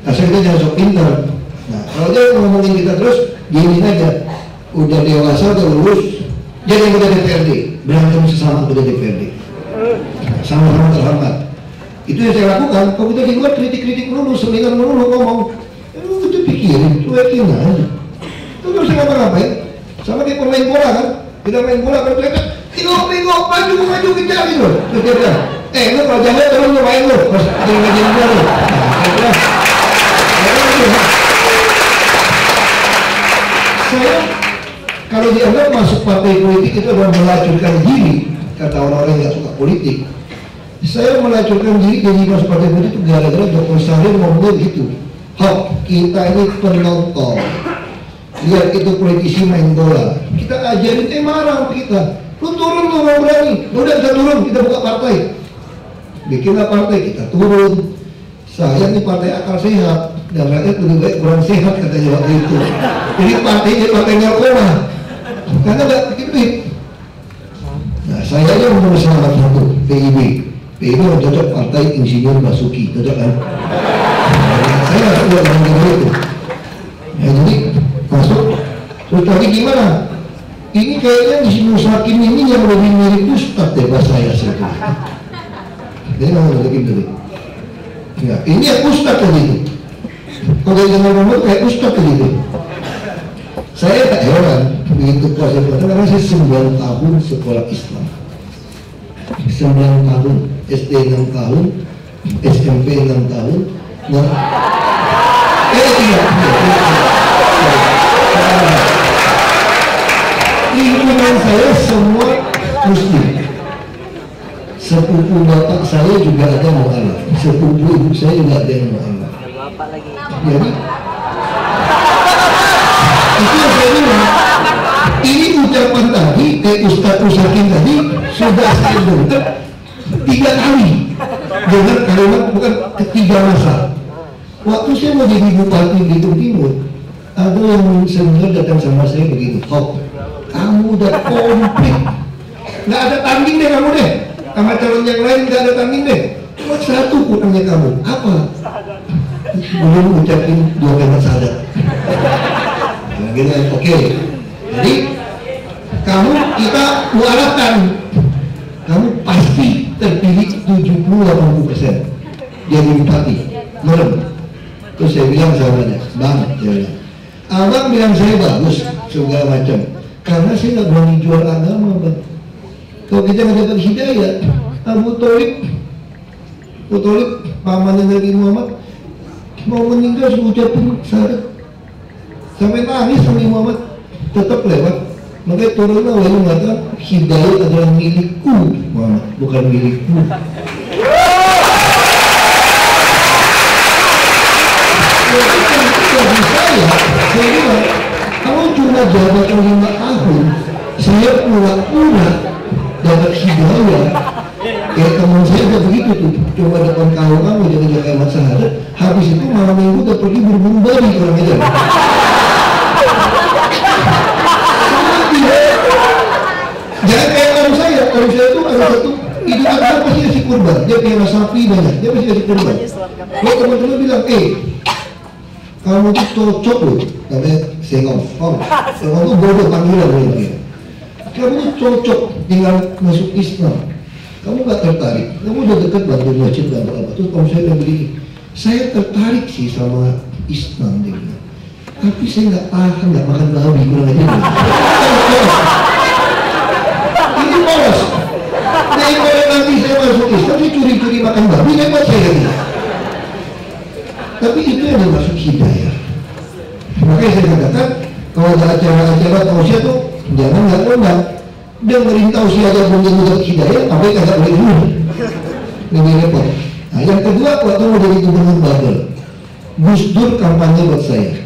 Asal kita jangan sok pintar. Nah kalau dia ngomongin kita terus, gini aja. Udah dewasa, udah lulus, jadi anggota DPRD, berantem sesama anggota DPRD, sama-sama terhormat. Itu yang saya lakukan. Kalau kita di luar kritik-kritik melulu, seminar melulu ngomong, itu pikirin, cuekin aja. Itu nggak usah ngapa-ngapain. Sama kayak pemain bola kan, Kita main bola kan mereka tengok maju kejar gitu. Terus dia bilang, lu kalau jalan terus lu main lu, terus ada yang ngajarin dia lu. Saya kalau dianggap masuk partai politik itu adalah melacurkan diri, kata orang-orang yang suka politik. Saya melacurkan diri jadi masuk partai politik itu gara-gara Dr. Sahril ngomong gitu. Kita ini penonton. Lihat itu politisi main bola. Kita ajarin marah sama kita. Lu turun lu mau berani. Lu udah bisa turun, kita buka partai. Bikinlah partai, kita turun. Saya ini partai akal sehat dan rakyat lebih baik kurang sehat katanya waktu itu. Jadi partainya partai narkoba. Karena nggak duit. Nah, saya aja menurut salah satu PIB. PIB yang cocok partai Insinyur Basuki, cocok kan? Nah, saya nggak suka dengan itu. Ya, jadi masuk. Terus tadi gimana? Ini kayaknya di Musakin ini yang lebih mirip Ustadz deh bahasa saya sebetulnya. Jadi mau ngedekin dulu. Ya, ini yang Ustadz tadi itu. Kalau dengan ngomong kayak Ustadz tadi itu. Saya tak heran begitu puasa karena saya 9 tahun sekolah Islam. 9 tahun, SD 6 tahun, SMP 6 tahun. Nah, lingkungan saya semua Muslim. Sepupu bapak saya juga ada mu'alaf, sepupu ibu saya juga ada yang mu'alaf. Jadi itu yang saya bilang, ini ucapan tadi kayak Ustadz Musakin tadi sudah saya dengar 3 kali dengar kalimat bukan ketiga masa. Waktu saya mau jadi bupati Belitung Timur, ada yang senior datang sama saya begitu, kamu udah komplit, nggak ada tanding deh kamu deh, sama calon yang lain nggak ada tanding deh, cuma satu kurangnya kamu, apa? Belum ucapin 2 kalimat syahadat. Nah, gitu, oke. Jadi kita mualafkan, kamu pasti terpilih 70-80% jadi bupati, merem. Terus saya bilang sahabatnya, bang, saya bilang, abang bilang saya bagus segala macam, karena saya nggak berani jual agama, bang. Kalau kita nggak dapat hidayah, Abu Thalib pamannya Nabi Muhammad mau meninggal suruh ucapin syahadat, sampai nangis Nabi Muhammad, tetap lewat. Makanya turunlah wahyu mengatakan hidayah adalah milikku Muhammad, bukan milikku. Saya bilang, kamu cuma jabatan 5 tahun, saya pura-pura dapat hidayah. Kayak teman saya udah begitu tuh, coba depan kamu jaga-jaga kalimat syahadat, habis itu malam minggu udah pergi berburu babi kurang aja. Jangan kayak orang saya tuh ada satu itu ada pasti kasih kurban, dia punya sapi banyak, dia pasti kasih kurban. Kalau teman-teman bilang, kamu tuh cocok loh, katanya sengong, kamu tuh bodoh panggilan loh. Kamu tuh cocok tinggal masuk Islam. Kamu gak tertarik, kamu udah dekat bantu masjid bantu apa. Terus kalau saya bilang begini, saya tertarik sih sama Islam dia bilang, tapi saya nggak tahan, nggak makan babi kurang aja. Ini polos. Daripada nanti saya masuk Islam, saya curi-curi makan babi, hebat saya ini. Tapi itu yang masuk hidayah. Makanya saya katakan, kalau ada acara-acara tausiah tuh jangan nggak undang. Dia merintah usia aja belum dapat hidayah, tapi kagak boleh dulu. Ini repot. Nah, yang kedua, waktu mau jadi gubernur Babel, Gus Dur kampanye buat saya.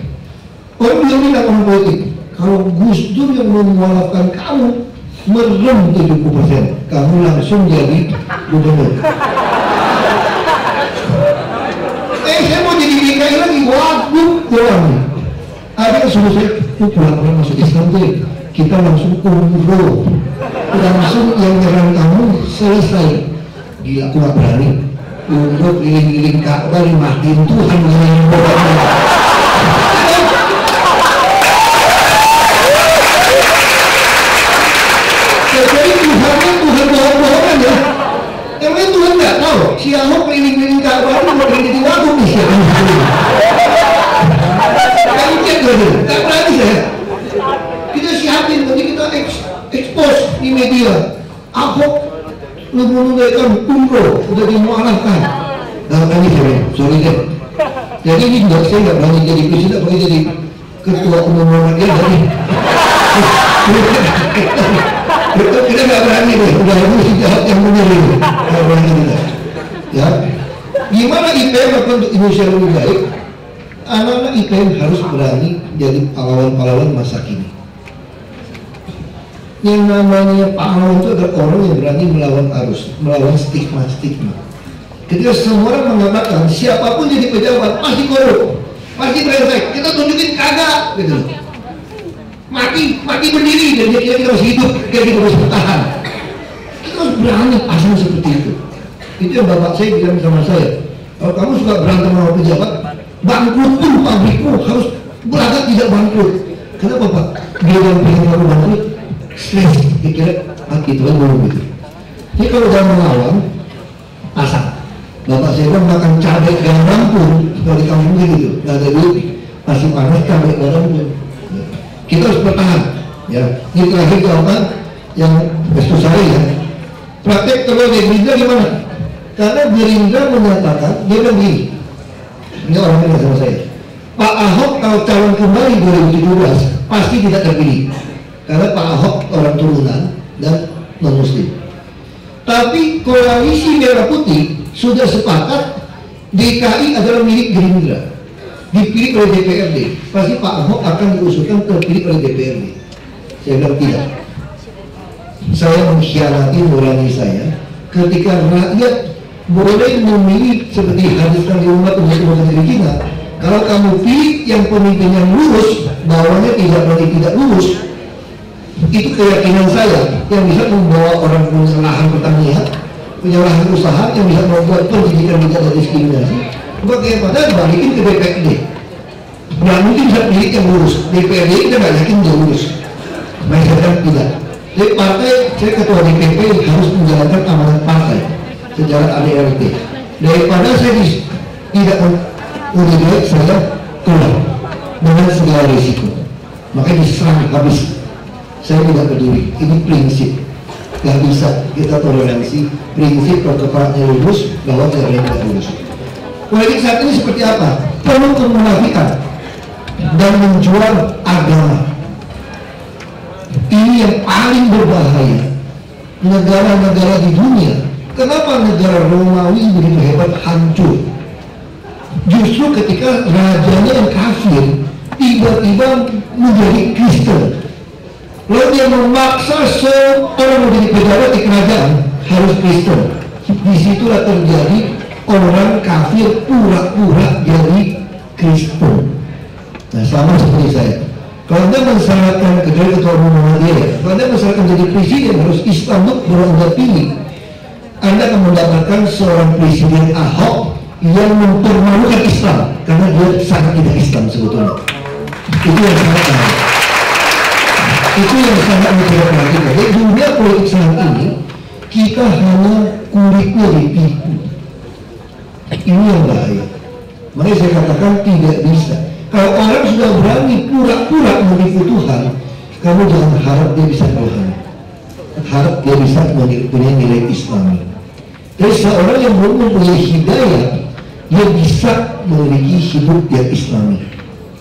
Orang bilang ini orang politik. Kalau Gus Dur yang memualafkan kamu, merem 70%, kamu langsung jadi gubernur. Saya mau jadi DKI lagi, waduh, doang. Ada yang suruh saya, pulang masuk Islam tuh, kita langsung umroh, langsung yang nyerang kamu selesai. Gila, aku gak berani umroh keliling-keliling Ka'bah, makin Tuhan yang bohongnya. Jadi Tuhannya Tuhan bohong-bohongan ya. Emangnya Tuhan nggak tahu si Ahok keliling-keliling Ka'bah itu mau jadi wakil nih siapa? Kamu cek dulu, nggak berani saya. Kita siapin, nanti kita ekspor nunggu kan umroh udah dimualafkan. Nah kali sorry deh. Jadi ini juga saya nggak berani jadi presiden, boleh jadi ketua umum Muhammadiyah jadi. Kita nggak berani deh, udah harus jahat yang benar ini, nggak berani kita. Ya, gimana IPM akan untuk Indonesia lebih baik? Anak-anak IPM harus berani jadi pahlawan-pahlawan masa kini. Yang namanya pahlawan itu adalah orang yang berani melawan arus, melawan stigma-stigma. Ketika semua orang mengatakan siapapun jadi pejabat pasti korup, pasti brengsek, kita tunjukin kagak, gitu. Mati berdiri dan dia kita harus hidup, dia kita harus bertahan. Kita harus berani pasang seperti itu. Itu yang bapak saya bilang sama saya. Kalau kamu suka berantem sama pejabat, bangkrut tuh pabrikmu harus beragak tidak bangkrut. Kenapa Pak? Dia yang pengen kamu bangkrut, stres. Dia kira mati itu kan belum gitu. Jadi kalau jangan melawan, pasang. Bapak saya bilang makan cabai garam pun kalau di kampung gitu, nggak ada duit, masih panas cabai garam pun. Kita harus bertahan, ya. Ini terakhir jawaban yang susah ya. Praktek terus di Gerindra gimana? Karena Gerindra menyatakan dia bilang begini, ini orang yang sama saya. Pak Ahok kalau calon kembali 2017 pasti tidak terpilih, karena Pak Ahok orang turunan dan non Muslim. Tapi koalisi Merah Putih sudah sepakat DKI adalah milik Gerindra, dipilih oleh DPRD, pasti Pak Ahok akan diusulkan terpilih oleh DPRD. Saya bilang tidak. Saya mengkhianati nurani saya ketika rakyat boleh memilih seperti hadiskan di umat untuk negeri kita. Kalau kamu pilih yang pemimpinnya lurus, bawahnya tidak lurus, itu keyakinan saya yang bisa membawa orang punya lahan pertanian, punya lahan usaha, yang bisa membuat pendidikan tidak ada diskriminasi. Bagaimana balikin ke DPRD? Nggak mungkin bisa pilih yang lurus. DPRD kita nggak yakin dia lurus. Mereka bilang tidak. Jadi partai, saya ketua DPP harus menjalankan amanat partai secara ADRT. Daripada saya tidak udah baik, saya keluar dengan segala risiko. Makanya diserang habis. Saya tidak peduli. Ini prinsip. Gak bisa kita toleransi prinsip kalau kepalanya lurus, bahwa yang lain tidak lurus. Politik saat ini seperti apa? Penuh kemunafikan dan menjual agama. Ini yang paling berbahaya. Negara-negara di dunia, kenapa negara Romawi begitu hebat hancur? Justru ketika rajanya yang kafir tiba-tiba menjadi Kristen, lalu dia memaksa seorang menjadi pejabat di kerajaan harus Kristen. Disitulah terjadi orang kafir pura-pura jadi Kristen. Nah, sama seperti saya. Kalau Anda mensyaratkan ketua umum Muhammadiyah, kalau Anda mensyaratkan jadi presiden harus Islam baru Anda pilih, Anda akan mendapatkan seorang presiden Ahok yang mempermalukan Islam karena dia sangat tidak Islam sebetulnya. Itu yang sangat aneh. Itu yang sangat tidak perhatikan. Jadi dunia politik saat ini kita hanya kuliknya ditipu. Ini yang bahaya. Makanya saya katakan tidak bisa. Kalau orang sudah berani pura-pura menipu Tuhan, kamu jangan harap dia bisa Tuhan. Harap dia bisa punya nilai Islami. Jadi seorang yang belum mempunyai hidayah, dia bisa memiliki hidup yang Islami.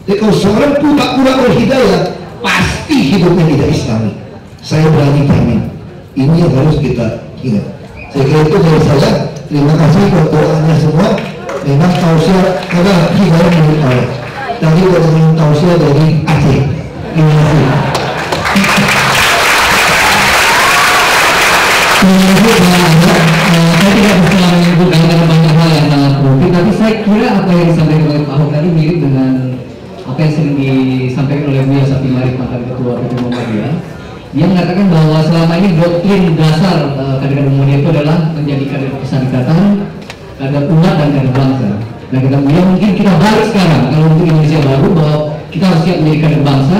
Jadi kalau seorang pura-pura berhidayah, pasti hidupnya tidak Islami. Saya berani jamin. Ini yang harus kita ingat. Saya kira itu dari saya. Terima kasih buat doanya semua. Memang tausiah ada hidayah menurut Allah. Tadi sudah dengan tausiah dari Aceh. Terima kasih. Saya tidak bisa menyebutkan banyak hal yang sangat produktif, tapi saya kira apa yang disampaikan oleh Pak Ahok tadi mirip dengan apa yang sering disampaikan oleh Buya Safi Mari, mantan ketua PP Muhammadiyah. Dia mengatakan bahwa selama ini doktrin dasar kader Muhammadiyah itu adalah menjadi kader kesyarikatan, kader umat dan kader bangsa. Nah, kita mungkin kita balik sekarang kalau untuk Indonesia baru, bahwa kita harus siap menjadi kader bangsa,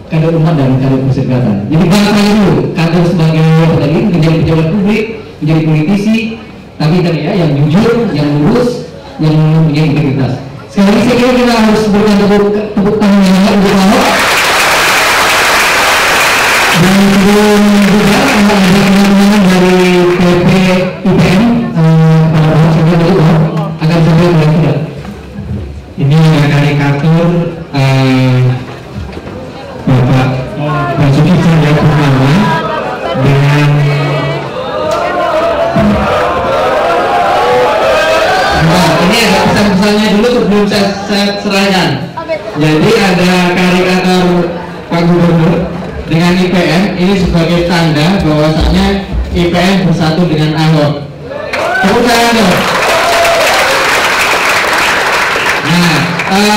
kader umat dan kader kesyarikatan. Jadi bangsanya dulu, kader sebagai tadi menjadi pejabat publik, menjadi politisi, tapi tadi ya yang jujur, yang lurus, yang mempunyai integritas. Sekali lagi saya kira kita harus berikan tepuk tangan yang hangat untuk Ahok. Dan juga ada teman-teman dari PP IPM pada Bapak saya dulu akan sampai mulai tidak. Ini ada karikatur Bapak Basuki Cahayapurnama dengan ini ada pesan-pesannya dulu sebelum saya serahkan. Jadi ada karikatur Pak Gubernur dengan IPM ini sebagai tanda bahwasanya IPM bersatu dengan Ahok. Tepuk tangan dong. Nah,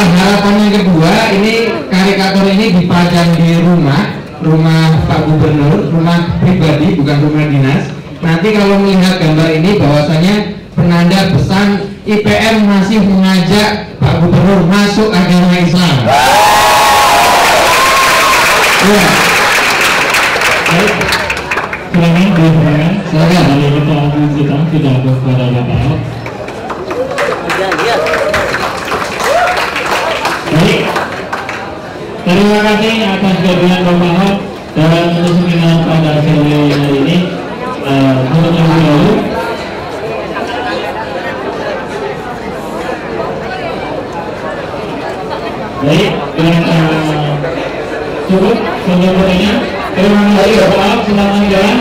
harapan yang kedua ini karikatur ini dipajang di rumah Pak Gubernur, rumah pribadi bukan rumah dinas. Nanti kalau melihat gambar ini bahwasanya penanda pesan IPM masih mengajak Pak Gubernur masuk agama Islam. Ya. Silakan. Kita tidak kepada Bapak Ahok. Baik. Terima kasih atas kehadiran Bapak Ahok dalam seminar pada sore hari ini. Terlebih dahulu. Baik, cukup penjelasannya. Terima kasih Bapak Ahok, selamat jalan.